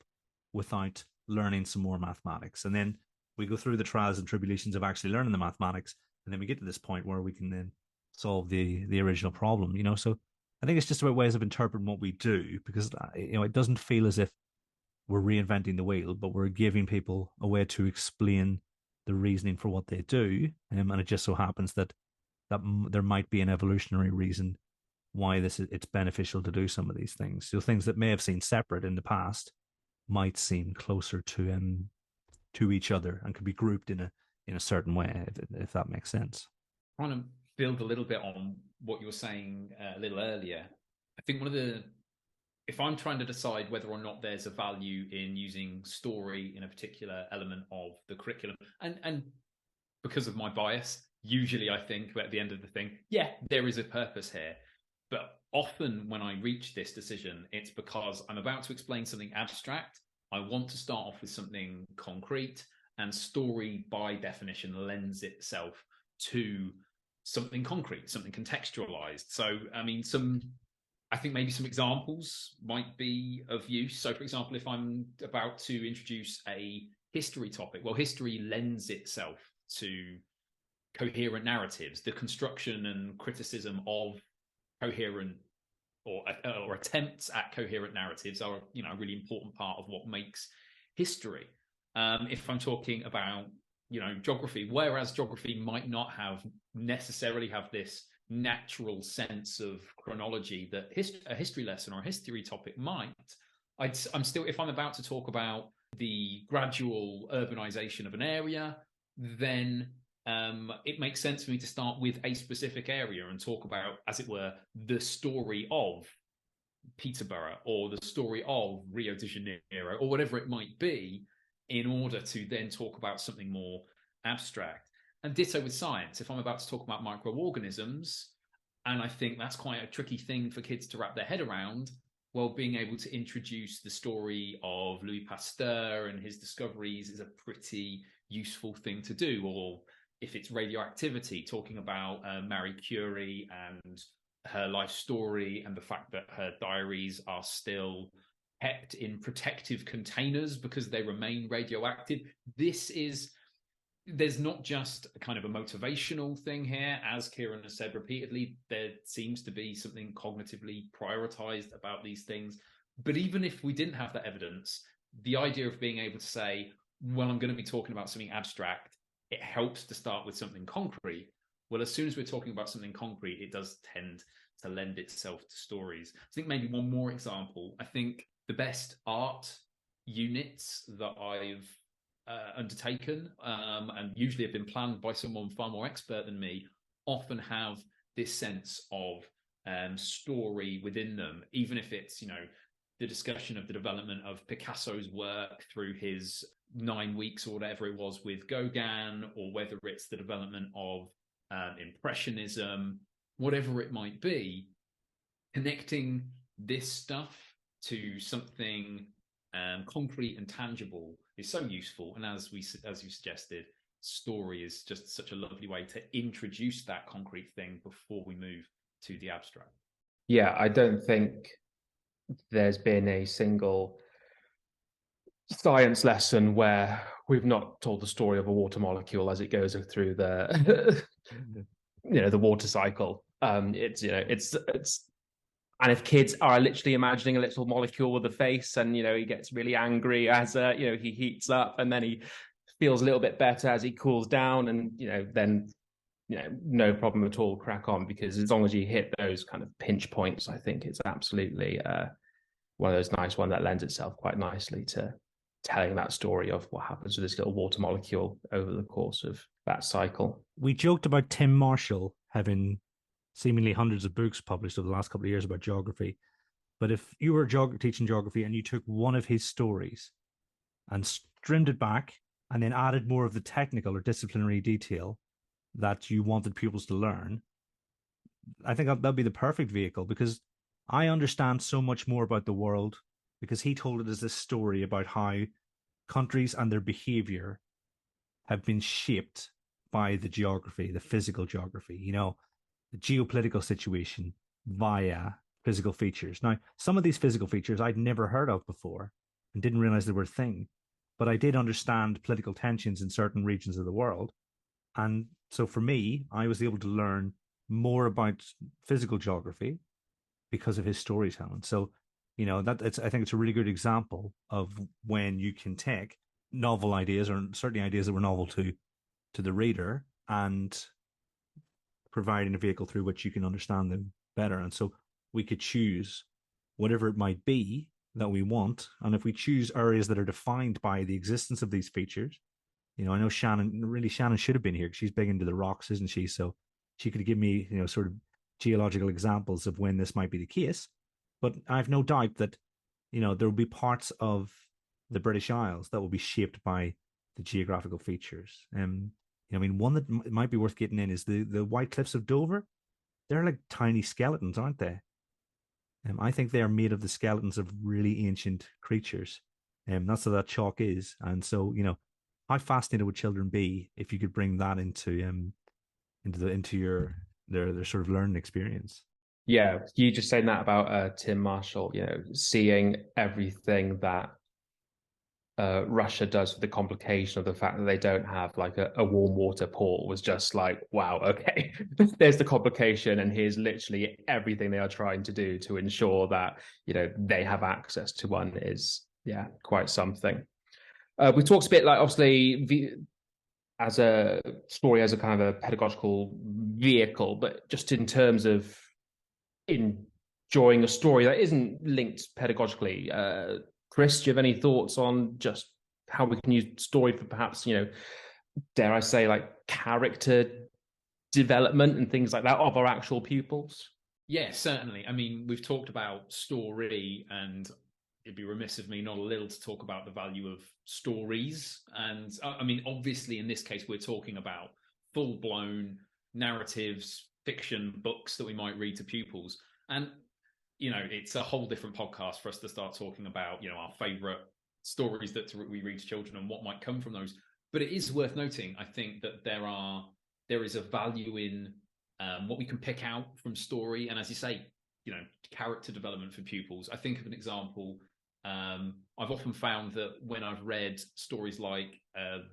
without learning some more mathematics. And then we go through the trials and tribulations of actually learning the mathematics, and then we get to this point where we can then solve the original problem. So I think it's just about ways of interpreting what we do, because it doesn't feel as if we're reinventing the wheel, but we're giving people a way to explain the reasoning for what they do. And it just so happens that there might be an evolutionary reason why it's beneficial to do some of these things. So things that may have seemed separate in the past might seem closer to each other and could be grouped in a certain way, if that makes sense. I want to build a little bit on what you were saying a little earlier. I think if I'm trying to decide whether or not there's a value in using story in a particular element of the curriculum, and because of my bias, usually I think at the end of the thing, yeah, there is a purpose here. But often when I reach this decision, it's because I'm about to explain something abstract. I want to start off with something concrete, and story by definition lends itself to something concrete, something contextualized. So, I think maybe some examples might be of use. So, for example, if I'm about to introduce a history topic, well, history lends itself to coherent narratives. The construction and criticism of coherent or attempts at coherent narratives are, a really important part of what makes history. If I'm talking about, geography, whereas geography might not necessarily have this natural sense of chronology that a history lesson or a history topic might, I'm still, if I'm about to talk about the gradual urbanization of an area, then it makes sense for me to start with a specific area and talk about, as it were, the story of Peterborough or the story of Rio de Janeiro or whatever it might be, in order to then talk about something more abstract. And ditto with science. If I'm about to talk about microorganisms, and I think that's quite a tricky thing for kids to wrap their head around, well, being able to introduce the story of Louis Pasteur and his discoveries is a pretty useful thing to do. Or if it's radioactivity, talking about Marie Curie and her life story and the fact that her diaries are still kept in protective containers because they remain radioactive. There's not just a kind of a motivational thing here. As Kieran has said repeatedly, there seems to be something cognitively prioritized about these things. But even if we didn't have that evidence, the idea of being able to say, well, I'm going to be talking about something abstract, it helps to start with something concrete. Well, as soon as we're talking about something concrete, it does tend to lend itself to stories. I think maybe one more example. I think the best art units that I've undertaken, and usually have been planned by someone far more expert than me, often have this sense of story within them, even if it's, the discussion of the development of Picasso's work through his 9 weeks or whatever it was with Gauguin, or whether it's the development of Impressionism, whatever it might be. Connecting this stuff to something concrete and tangible is so useful. And as you suggested, story is just such a lovely way to introduce that concrete thing before we move to the abstract. Yeah, I don't think there's been a single science lesson where we've not told the story of a water molecule as it goes through the the water cycle. It's and if kids are literally imagining a little molecule with a face, and he gets really angry as he heats up, and then he feels a little bit better as he cools down, and then no problem at all, crack on, because as long as you hit those kind of pinch points, I think it's absolutely one of those nice ones that lends itself quite nicely to telling that story of what happens to this little water molecule over the course of that cycle. We joked about Tim Marshall having seemingly hundreds of books published over the last couple of years about geography. But if you were teaching geography and you took one of his stories and trimmed it back and then added more of the technical or disciplinary detail that you wanted pupils to learn, I think that'd be the perfect vehicle, because I understand so much more about the world because he told it as this story about how countries and their behavior have been shaped by the geography, the physical geography, the geopolitical situation via physical features. Now, some of these physical features I'd never heard of before and didn't realize they were a thing, but I did understand political tensions in certain regions of the world. And so for me, I was able to learn more about physical geography because of his storytelling. So, I think it's a really good example of when you can take novel ideas, or certainly ideas that were novel to the reader, and providing a vehicle through which you can understand them better. And so we could choose whatever it might be that we want. And if we choose areas that are defined by the existence of these features, I know Shannon should have been here because she's big into the rocks, isn't she? So she could give me, sort of geological examples of when this might be the case. But I have no doubt that, there will be parts of the British Isles that will be shaped by the geographical features. One that might be worth getting in is the White Cliffs of Dover. They're like tiny skeletons, aren't they? I think they are made of the skeletons of really ancient creatures. That's what that chalk is. And so, how fascinated would children be if you could bring that into their sort of learning experience? Yeah, you just saying that about Tim Marshall, seeing everything that Russia does for the complication of the fact that they don't have like a warm water port was just like, wow, okay, there's the complication, and here's literally everything they are trying to do to ensure that they have access to one is quite something. We talked a bit, like, obviously as a story as a kind of a pedagogical vehicle, but just in terms of enjoying a story that isn't linked pedagogically. Chris, do you have any thoughts on just how we can use story for perhaps, dare I say, like character development and things like that of our actual pupils? Yeah, certainly. I mean, we've talked about story, and it'd be remiss of me not a little to talk about the value of stories. And I mean, obviously, in this case, we're talking about full-blown narratives, fiction books that we might read to pupils. And, it's a whole different podcast for us to start talking about, our favorite stories that we read to children and what might come from those. But it is worth noting, I think, that there is a value in what we can pick out from story. And as you say, character development for pupils. I think of an example I've often found that when I've read stories like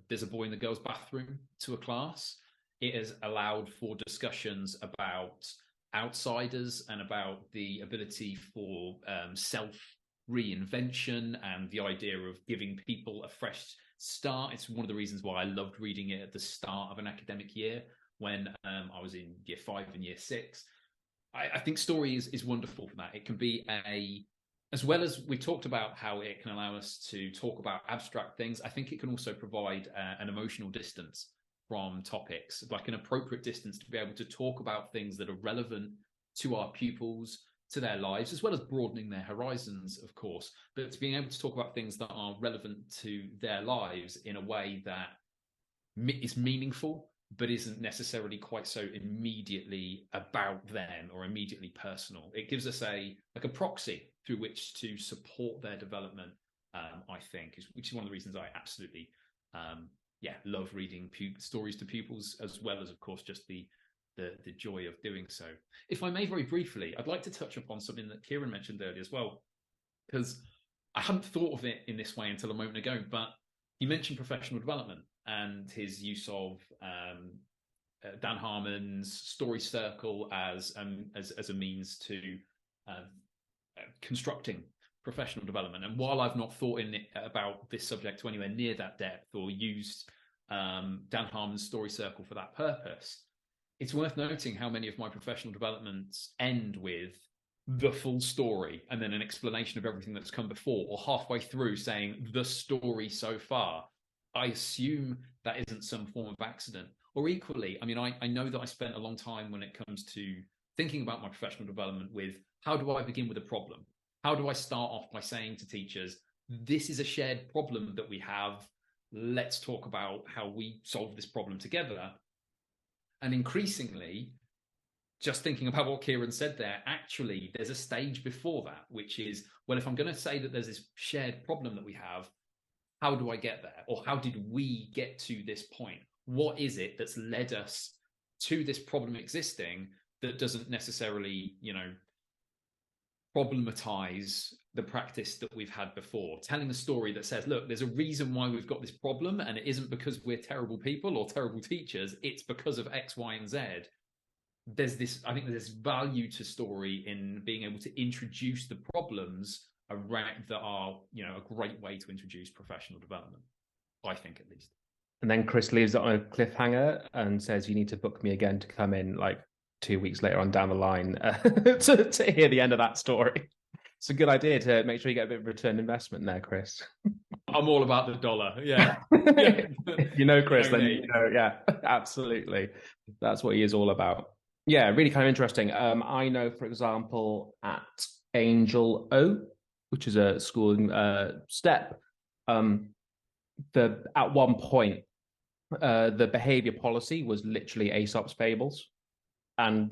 There's a Boy in the Girls' Bathroom to a class, it has allowed for discussions about outsiders and about the ability for self-reinvention and the idea of giving people a fresh start. It's one of the reasons why I loved reading it at the start of an academic year when I was in year 5 and year 6. I think story is wonderful for that. It can be as well as we talked about how it can allow us to talk about abstract things, I think it can also provide an emotional distance from topics, like an appropriate distance to be able to talk about things that are relevant to our pupils, to their lives, as well as broadening their horizons, of course, but to being able to talk about things that are relevant to their lives in a way that is meaningful, but isn't necessarily quite so immediately about them or immediately personal. It gives us a proxy through which to support their development, I think, which is one of the reasons I absolutely love reading stories to pupils, as well as, of course, just the joy of doing so. If I may, very briefly, I'd like to touch upon something that Kieran mentioned earlier as well, because I hadn't thought of it in this way until a moment ago, but he mentioned professional development and his use of Dan Harmon's story circle as a means to constructing professional development. And while I've not thought about this subject to anywhere near that depth or used Dan Harmon's story circle for that purpose, it's worth noting how many of my professional developments end with the full story and then an explanation of everything that's come before, or halfway through saying the story so far. I assume that isn't some form of accident. Or equally, I mean, I know that I spent a long time when it comes to thinking about my professional development with how do I begin with a problem? How do I start off by saying to teachers, this is a shared problem that we have. Let's talk about how we solve this problem together. And increasingly, just thinking about what Kieran said there, actually, there's a stage before that, which is, well, if I'm going to say that there's this shared problem that we have, how do I get there? Or how did we get to this point? What is it that's led us to this problem existing that doesn't necessarily, problematize the practice that we've had before? Telling a story that says, look, there's a reason why we've got this problem, and it isn't because we're terrible people or terrible teachers. It's because of X, Y, and Z. I think there's value to story in being able to introduce the problems around that are, a great way to introduce professional development, I think, at least. And then Chris leaves it on a cliffhanger and says, you need to book me again to come in like 2 weeks later on down the line to hear the end of that story. It's a good idea to make sure you get a bit of return investment there, Chris. I'm all about the dollar. Yeah. Chris, then yeah, absolutely. That's what he is all about. Yeah, really kind of interesting. I know, for example, at Angel O, which is a school in STEP, at one point, the behavior policy was literally Aesop's fables, and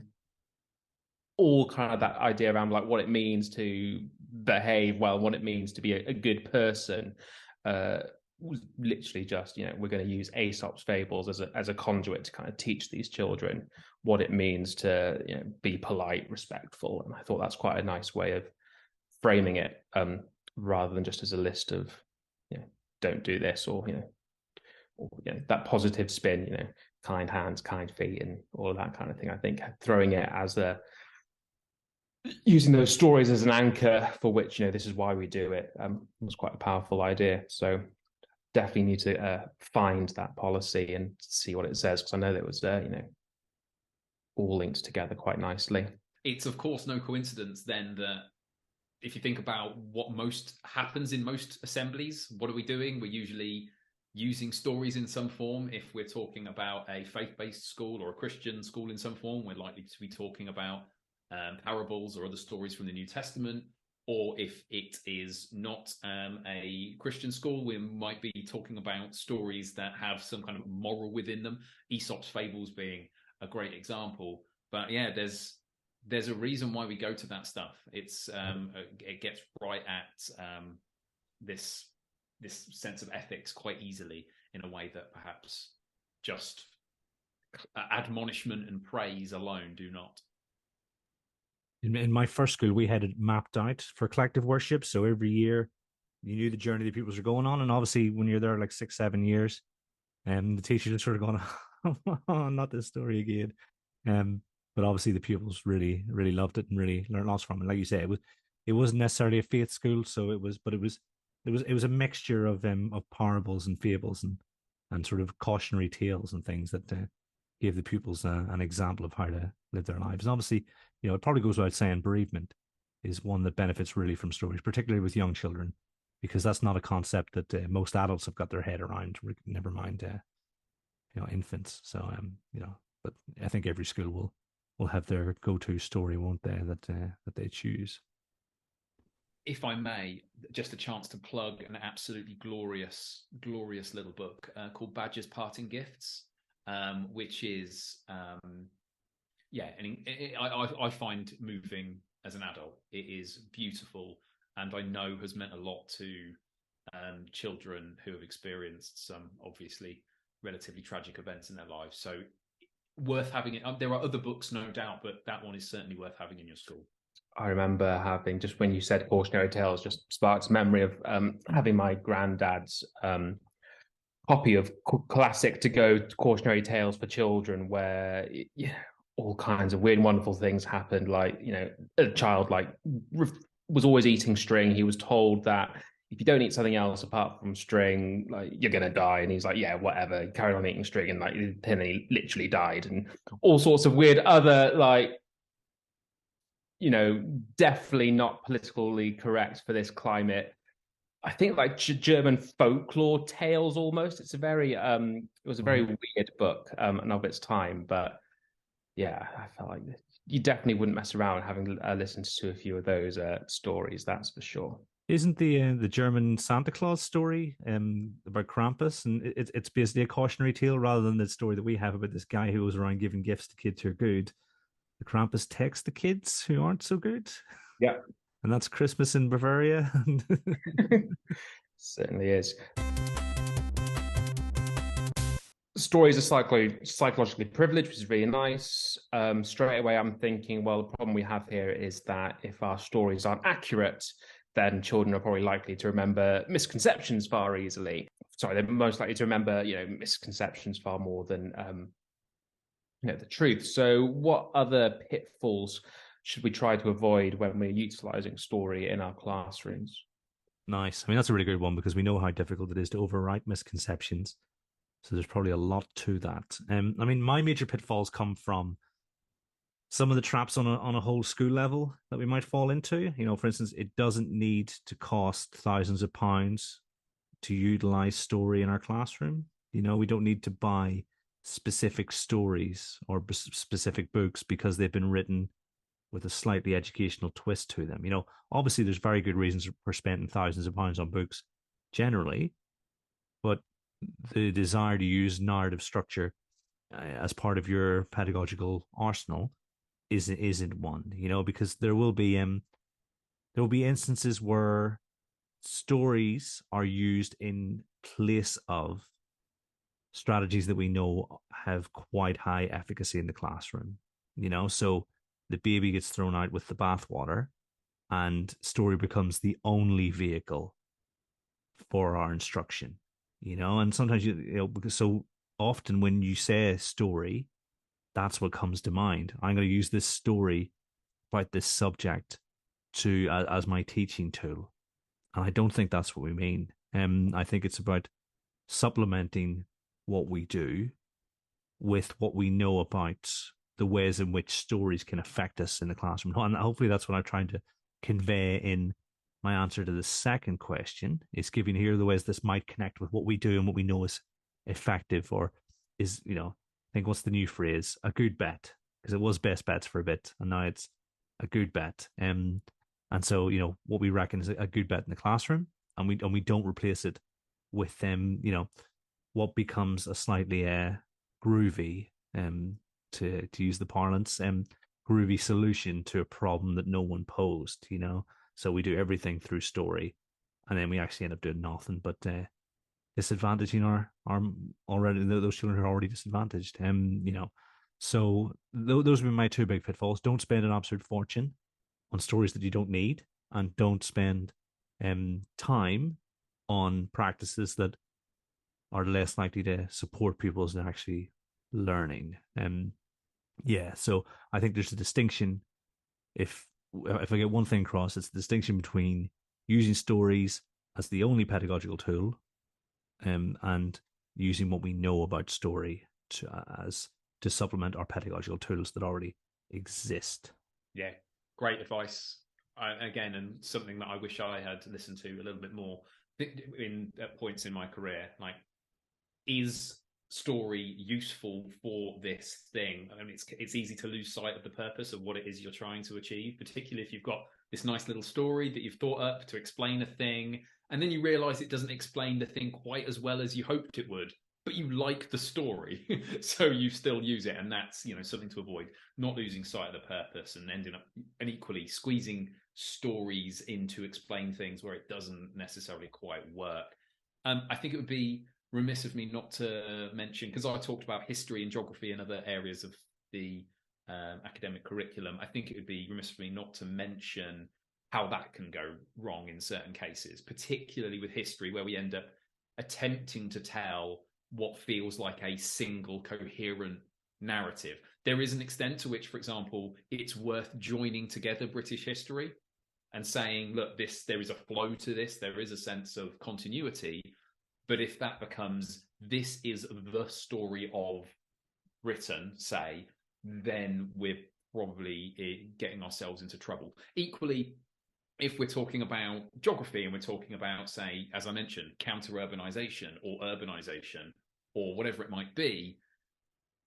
all kind of that idea around like what it means to behave well, what it means to be a good person, was literally just, we're going to use Aesop's fables as a conduit to kind of teach these children what it means to be polite, respectful. And I thought that's quite a nice way of framing it, rather than just as a list of don't do this, or that positive spin, kind hands, kind feet, and all of that kind of thing. I think throwing it as using those stories as an anchor for which this is why we do it, was quite a powerful idea. So definitely need to find that policy and see what it says, because I know that it was all linked together quite nicely. It's of course no coincidence then that if you think about what most happens in most assemblies, what are we doing? We're usually using stories in some form. If we're talking about a faith-based school or a Christian school in some form, we're likely to be talking about parables or other stories from the New Testament. Or if it is not a Christian school, we might be talking about stories that have some kind of moral within them. Aesop's fables being a great example. But yeah, there's a reason why we go to that stuff. It gets right at this sense of ethics quite easily, in a way that perhaps just admonishment and praise alone do not. In my first school, we had it mapped out for collective worship. So every year you knew the journey the pupils were going on, and obviously when you're there like 6-7 years, the teachers are sort of going, oh, not this story again. But obviously the pupils really, really loved it and really learned lots from it. Like you say, it wasn't necessarily a faith school, so it was a mixture of parables and fables and sort of cautionary tales and things that gave the pupils an example of how to live their lives. And obviously, it probably goes without saying, bereavement is one that benefits really from stories, particularly with young children, because that's not a concept that most adults have got their head around. Never mind, infants. So but I think every school will have their go-to story, won't they? That they choose. If I may, just a chance to plug an absolutely glorious little book called Badger's Parting Gifts, which is I find moving as an adult. It is beautiful, and I know has meant a lot to children who have experienced some obviously relatively tragic events in their lives. So worth having it. There are other books, no doubt, but that one is certainly worth having in your school. I remember having, just when you said cautionary tales, just sparks memory of having my granddad's copy of classic to go cautionary tales for children, where all kinds of weird and wonderful things happened. Like, a child was always eating string. He was told that if you don't eat something else apart from string, like, you're gonna die. And he's like, yeah, whatever. He carried on eating string, and then he literally died. And all sorts of weird other definitely not politically correct for this climate. I think like German folklore tales almost. It's a very it was a very weird book and of its time. But yeah, I felt like you definitely wouldn't mess around having listened to a few of those stories. That's for sure. Isn't the German Santa Claus story about Krampus, and it's basically a cautionary tale rather than the story that we have about this guy who goes around giving gifts to kids who are good. The Krampus takes the kids who aren't so good. Yeah. And that's Christmas in Bavaria. Certainly is. Stories are psychologically privileged, which is really nice. Straight away, I'm thinking, well, the problem we have here is that if our stories aren't accurate, then children are probably likely to remember misconceptions far easily. Sorry, they're most likely to remember, misconceptions far more than the truth. So what other pitfalls should we try to avoid when we're utilizing story in our classrooms? Nice. I mean, that's a really good one, because we know how difficult it is to overwrite misconceptions. So there's probably a lot to that. I mean, my major pitfalls come from some of the traps on a whole school level that we might fall into. For instance, it doesn't need to cost thousands of pounds to utilize story in our classroom. We don't need to buy specific stories or specific books because they've been written with a slightly educational twist to them. Obviously there's very good reasons for spending thousands of pounds on books generally, but the desire to use narrative structure as part of your pedagogical arsenal isn't one, because there will be instances where stories are used in place of strategies that we know have quite high efficacy in the classroom. So the baby gets thrown out with the bathwater, and story becomes the only vehicle for our instruction. And sometimes because so often when you say a story, that's what comes to mind. I'm going to use this story about this subject as my teaching tool, and I don't think that's what we mean. I think it's about supplementing what we do with what we know about the ways in which stories can affect us in the classroom. And hopefully that's what I'm trying to convey in my answer to the second question, is giving here the ways this might connect with what we do and what we know is effective, or is, I think, what's the new phrase? A good bet, because it was best bets for a bit, and now it's a good bet. And so, what we reckon is a good bet in the classroom, and we don't replace it with what becomes a slightly groovy, to use the parlance, groovy solution to a problem that no one posed. So we do everything through story, and then we actually end up doing nothing but disadvantaging our already those children who are already disadvantaged. So those would be my two big pitfalls. Don't spend an absolute fortune on stories that you don't need, and don't spend time on practices that are less likely to support pupils in actually learning. So I think there's a distinction. If I get one thing across, it's the distinction between using stories as the only pedagogical tool, and using what we know about story to supplement our pedagogical tools that already exist. Yeah, great advice. Again, and something that I wish I had listened to a little bit more in at points in my career. Like, is story useful for this thing? I mean, it's easy to lose sight of the purpose of what it is you're trying to achieve, particularly if you've got this nice little story that you've thought up to explain a thing, and then you realize it doesn't explain the thing quite as well as you hoped it would, but you like the story, so you still use it. And that's, something to avoid, not losing sight of the purpose and ending up, and equally squeezing stories in to explain things where it doesn't necessarily quite work. I think it would be remiss of me not to mention, because I talked about history and geography and other areas of the academic curriculum, I think it would be remiss of me not to mention how that can go wrong in certain cases, particularly with history, where we end up attempting to tell what feels like a single coherent narrative. There is an extent to which, for example, it's worth joining together British history and saying, look, there is a flow to this, there is a sense of continuity. But if that becomes, this is the story of Britain, say, then we're probably getting ourselves into trouble. Equally, if we're talking about geography and we're talking about, say, as I mentioned, counter-urbanization or urbanization or whatever it might be,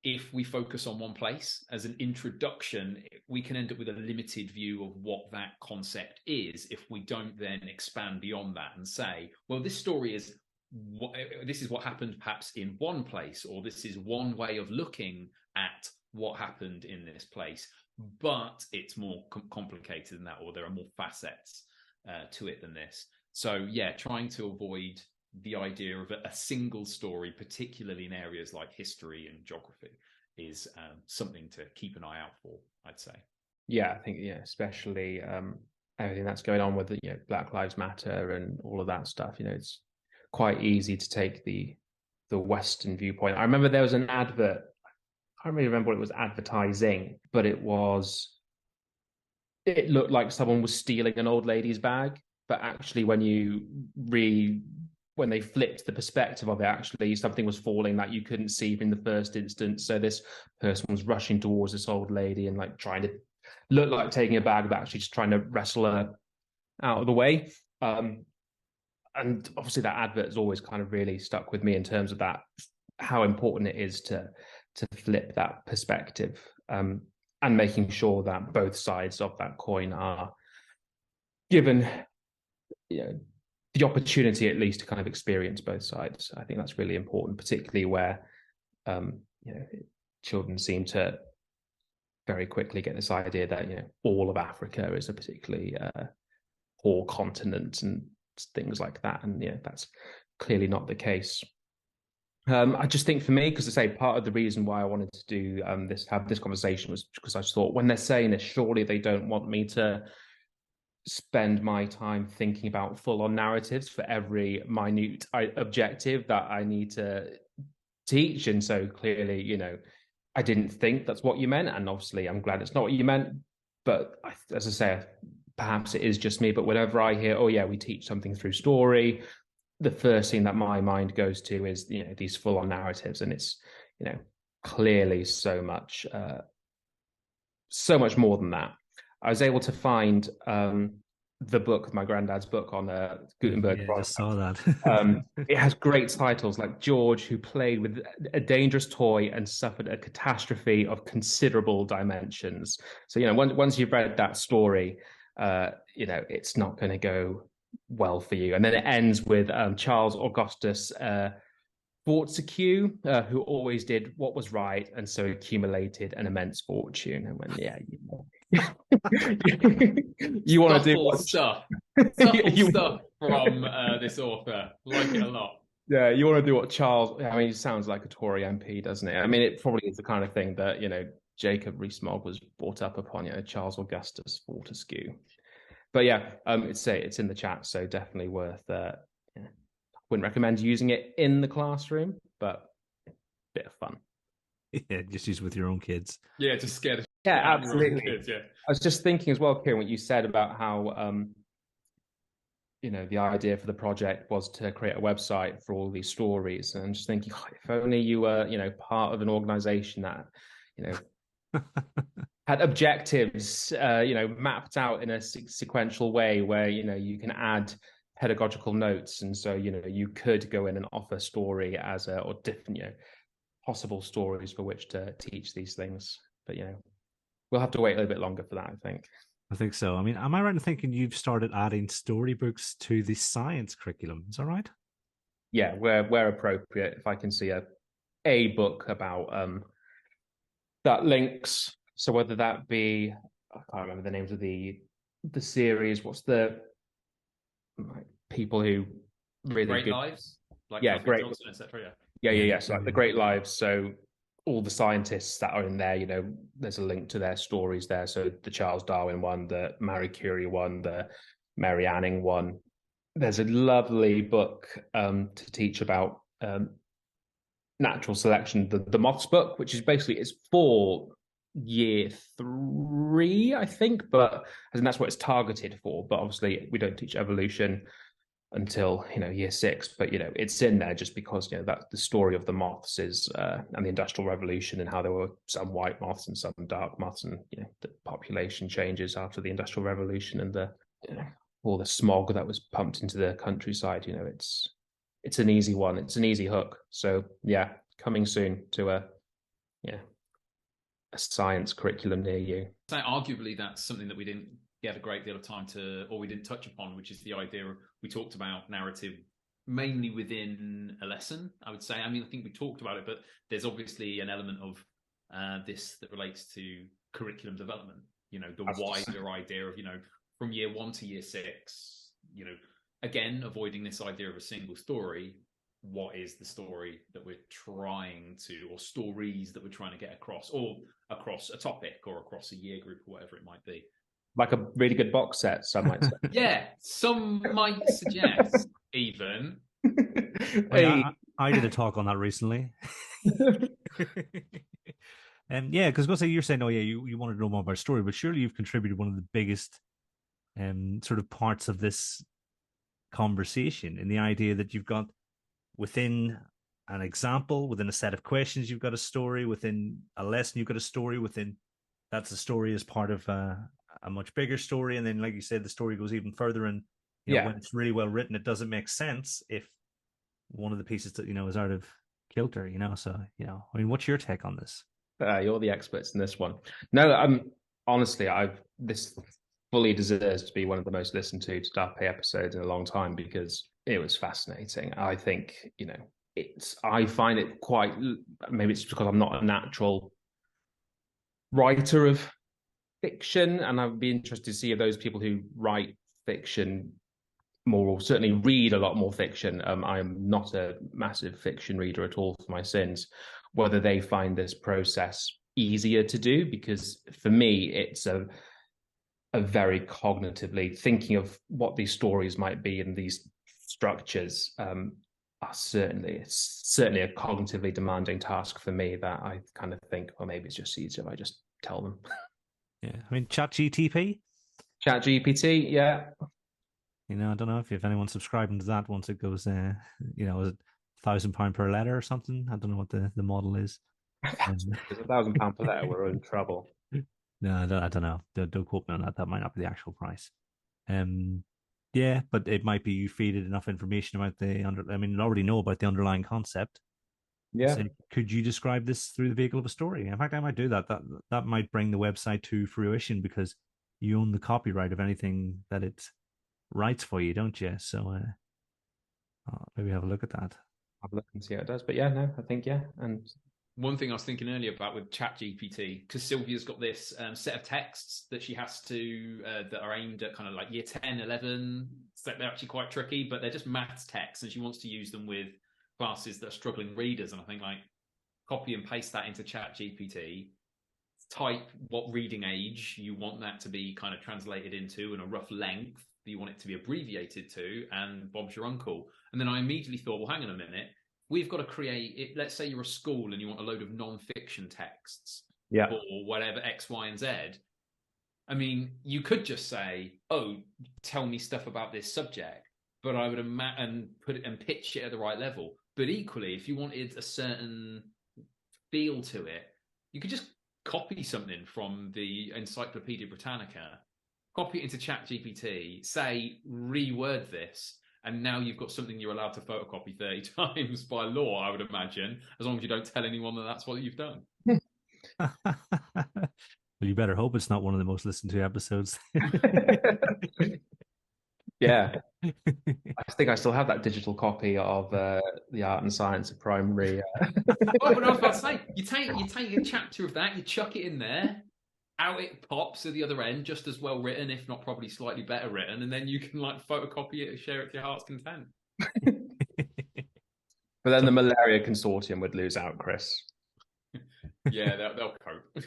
if we focus on one place as an introduction, we can end up with a limited view of what that concept is if we don't then expand beyond that and say, well, this story is this is what happened perhaps in one place, or this is one way of looking at what happened in this place, but it's more complicated than that, or there are more facets to it than this. So yeah, trying to avoid the idea of a single story, particularly in areas like history and geography, is something to keep an eye out for, I'd say. Yeah, I think, especially everything that's going on with Black Lives Matter and all of that stuff. It's quite easy to take the Western viewpoint. I remember there was an advert. I can't really remember what it was advertising, but it looked like someone was stealing an old lady's bag. But actually, when they flipped the perspective of it, actually something was falling that you couldn't see in the first instance. So this person was rushing towards this old lady and like trying to look like taking a bag, but actually just trying to wrestle her out of the way. And obviously that advert has always kind of really stuck with me in terms of that, how important it is to flip that perspective, and making sure that both sides of that coin are given the opportunity at least to kind of experience both sides. I think that's really important, particularly where children seem to very quickly get this idea that all of Africa is a particularly poor continent and things like that, and that's clearly not the case. I just think for me, because I say part of the reason why I wanted to do have this conversation was because I just thought, when they're saying this, surely they don't want me to spend my time thinking about full-on narratives for every minute objective that I need to teach. And so clearly, I didn't think that's what you meant, and obviously I'm glad it's not what you meant. But as I say, perhaps it is just me, but whenever I hear, oh yeah, we teach something through story, the first thing that my mind goes to is these full-on narratives, and it's clearly so much more than that. I was able to find the book, my granddad's book on Gutenberg. Yeah, I just saw that. It has great titles like George, who played with a dangerous toy and suffered a catastrophe of considerable dimensions. So once you've read that story, it's not going to go well for you. And then it ends with Charles Augustus Fortescue, who always did what was right and so accumulated an immense fortune. And when you want to do stuff from this author, like it a lot. Yeah, you want to do what Charles. I mean, it sounds like a Tory MP, doesn't it? I mean, it probably is the kind of thing that Jacob Rees-Mogg was brought up upon. Charles Augustus Fortescue. But yeah, it's in the chat, so definitely worth. Yeah. Wouldn't recommend using it in the classroom, but a bit of fun. Yeah, just use it with your own kids. Yeah, just scared of Yeah, out your own absolutely. kids, yeah. I was just thinking as well, Kieran, what you said about how the idea for the project was to create a website for all these stories, and I'm just thinking, oh, if only you were, part of an organization that, had objectives, mapped out in a sequential way where, you can add pedagogical notes. And so, you could go in and offer story or different, possible stories for which to teach these things. But, we'll have to wait a little bit longer for that, I think. I think so. I mean, am I right in thinking you've started adding storybooks to the science curriculum? Is that right? Yeah, where appropriate, if I can see a book about that links. So whether that be, I can't remember the names of the series. What's the people who really Great good Lives, like Yeah, Catherine great. Johnson, etc. Yeah. So like the Great Lives. So all the scientists that are in there, there's a link to their stories there. So the Charles Darwin one, the Marie Curie one, the Mary Anning one. There's a lovely book to teach about natural selection, the Moths book, which is basically it's for year 3, I think, but I think that's what it's targeted for. But obviously, we don't teach evolution until year 6, but it's in there just because that the story of the moths is and the Industrial Revolution, and how there were some white moths and some dark moths, and the population changes after the Industrial Revolution, and the all the smog that was pumped into the countryside. It's an easy one. It's an easy hook. So yeah, coming soon to a science curriculum near you. So arguably that's something that we didn't get a great deal of time to, or we didn't touch upon, which is the idea of, we talked about narrative mainly within a lesson, I would say. I mean, I think we talked about it, but there's obviously an element of this that relates to curriculum development, the wider idea of, from year 1 to year 6, again, avoiding this idea of a single story. What is the story that we're trying to, or stories that we're trying to get across, or across a topic, or across a year group, or whatever it might be? Like a really good box set, some might say. Yeah, some might suggest even. I did a talk on that recently. Yeah, because you're saying, oh yeah, you wanted to know more about story, but surely you've contributed one of the biggest sort of parts of this conversation, in the idea that you've got within an example, within a set of questions, you've got a story, within a lesson, you've got a story, within that's a story as part of a much bigger story. And then, like you said, the story goes even further. And when it's really well written, it doesn't make sense if one of the pieces that is out of kilter. So I mean, what's your take on this? You're the experts in this one. No, honestly, this fully deserves to be one of the most listened to Staff Pay episodes in a long time, because it was fascinating. I think I find it quite, maybe it's because I'm not a natural writer of fiction, and I'd be interested to see if those people who write fiction more, or certainly read a lot more fiction. I am not a massive fiction reader at all for my sins, whether they find this process easier to do, because for me it's a very cognitively thinking of what these stories might be in these structures it's certainly a cognitively demanding task for me, that I kind of think, well, maybe it's just easier if I just tell them. Yeah, I mean, ChatGPT, yeah. I don't know if anyone's subscribing to that once it goes, is it £1,000 per letter or something? I don't know what the model is. It's £1,000 per letter, we're in trouble. No, I don't know. Don't quote me on that. That might not be the actual price. Yeah, but it might be you feed it enough information about you already know about the underlying concept. Yeah. So could you describe this through the vehicle of a story? In fact, I might do that. That might bring the website to fruition, because you own the copyright of anything that it writes for you, don't you? So maybe have a look at that. Have a look and see how it does. But yeah, no, I think, yeah. And one thing I was thinking earlier about with ChatGPT, because Sylvia's got this set of texts that she has to, that are aimed at kind of like year 10, 11. So they're actually quite tricky, but they're just maths texts, and she wants to use them with classes that are struggling readers. And I think, like, copy and paste that into ChatGPT, type what reading age you want that to be kind of translated into and a rough length that you want it to be abbreviated to, and Bob's your uncle. And then I immediately thought, well, hang on a minute, we've got to create it. Let's say you're a school and you want a load of non-fiction texts or whatever, X, Y, and Z. I mean, you could just say, oh, tell me stuff about this subject, but I would imagine put it and pitch it at the right level. But equally, if you wanted a certain feel to it, you could just copy something from the Encyclopedia Britannica, copy it into ChatGPT, say, reword this, and now you've got something you're allowed to photocopy 30 times by law, I would imagine, as long as you don't tell anyone that that's what you've done. Well, you better hope it's not one of the most listened to episodes. Yeah. I think I still have that digital copy of the Art and Science of Primary. Oh, but I was about to say, you take a chapter of that, you chuck it in there, out it pops at the other end, just as well written, if not probably slightly better written, and then you can like photocopy it and share it to your heart's content. But then the Malaria Consortium would lose out, Chris. Yeah, they'll cope.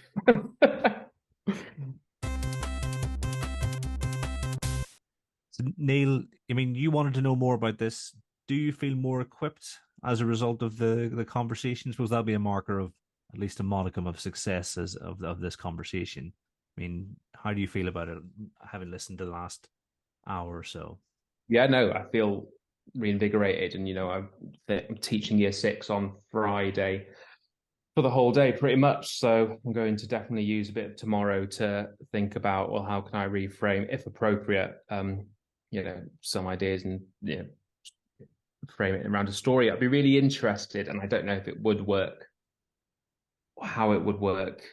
So, Neil, I mean, you wanted to know more about this. Do you feel more equipped as a result of the conversation? I suppose that'll be a marker of at least a modicum of success of this conversation. I mean, how do you feel about it, having listened to the last hour or so? Yeah, no, I feel reinvigorated. And, I'm teaching year 6 on Friday for the whole day, pretty much. So I'm going to definitely use a bit of tomorrow to think about, well, how can I reframe, if appropriate, some ideas and frame it around a story. I'd be really interested, and I don't know if it would work, or how it would work,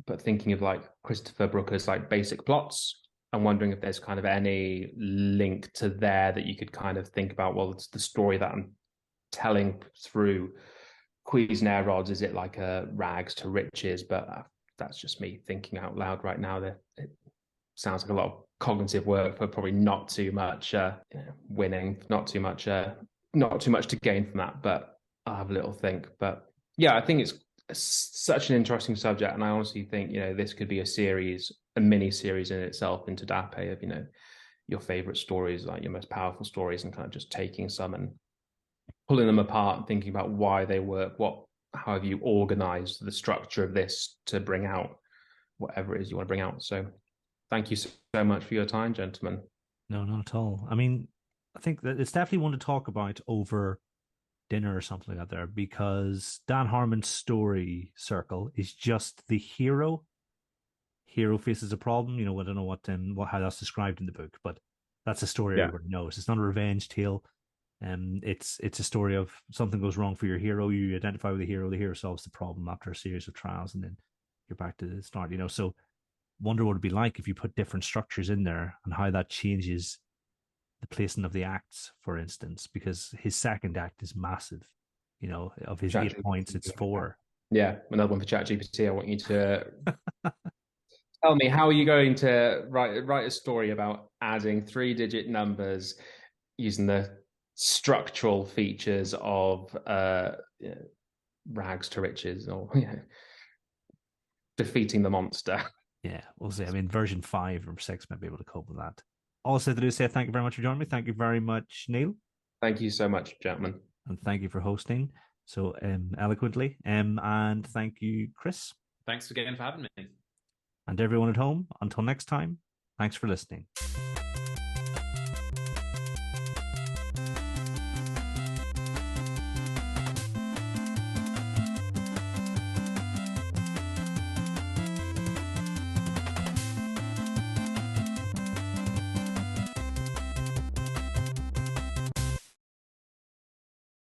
but thinking of like Christopher Brooker's like basic plots. I'm wondering if there's kind of any link to there that you could kind of think about, well, it's the story that I'm telling through Cuisenaire rods. Is it like a rags to riches? But that's just me thinking out loud right now. That it sounds like a lot of cognitive work, but probably not too much winning, not too much to gain from that. But I'll have a little think. But yeah, I think it's such an interesting subject, and I honestly think this could be a mini series in itself into DAPE of your favorite stories, like your most powerful stories, and kind of just taking some and pulling them apart and thinking about why they work, how have you organized the structure of this to bring out whatever it is you want to bring out. So thank you so much for your time, gentlemen. No, not at all. I mean, I think that it's definitely one to talk about over dinner or something like that there, because Dan Harmon's story circle is just the hero faces a problem. I don't know how that's described in the book, but that's a story everybody knows. It's not a revenge tale. It's a story of something goes wrong for your hero. You identify with the hero solves the problem after a series of trials, and then you're back to the start. So wonder what it'd be like if you put different structures in there and how that changes the placing of the acts, for instance, because his second act is massive. Of his 8 points, it's 4. Yeah, another one for ChatGPT. I want you to tell me, how are you going to write a story about adding 3-digit numbers using the structural features of rags to riches, or defeating the monster. Yeah, we'll see. I mean, version 5 or 6 might be able to cope with that. Also, to do say thank you very much for joining me. Thank you very much, Neil. Thank you so much, gentlemen. And thank you for hosting so eloquently. And thank you, Chris. Thanks again for having me. And everyone at home, until next time, thanks for listening.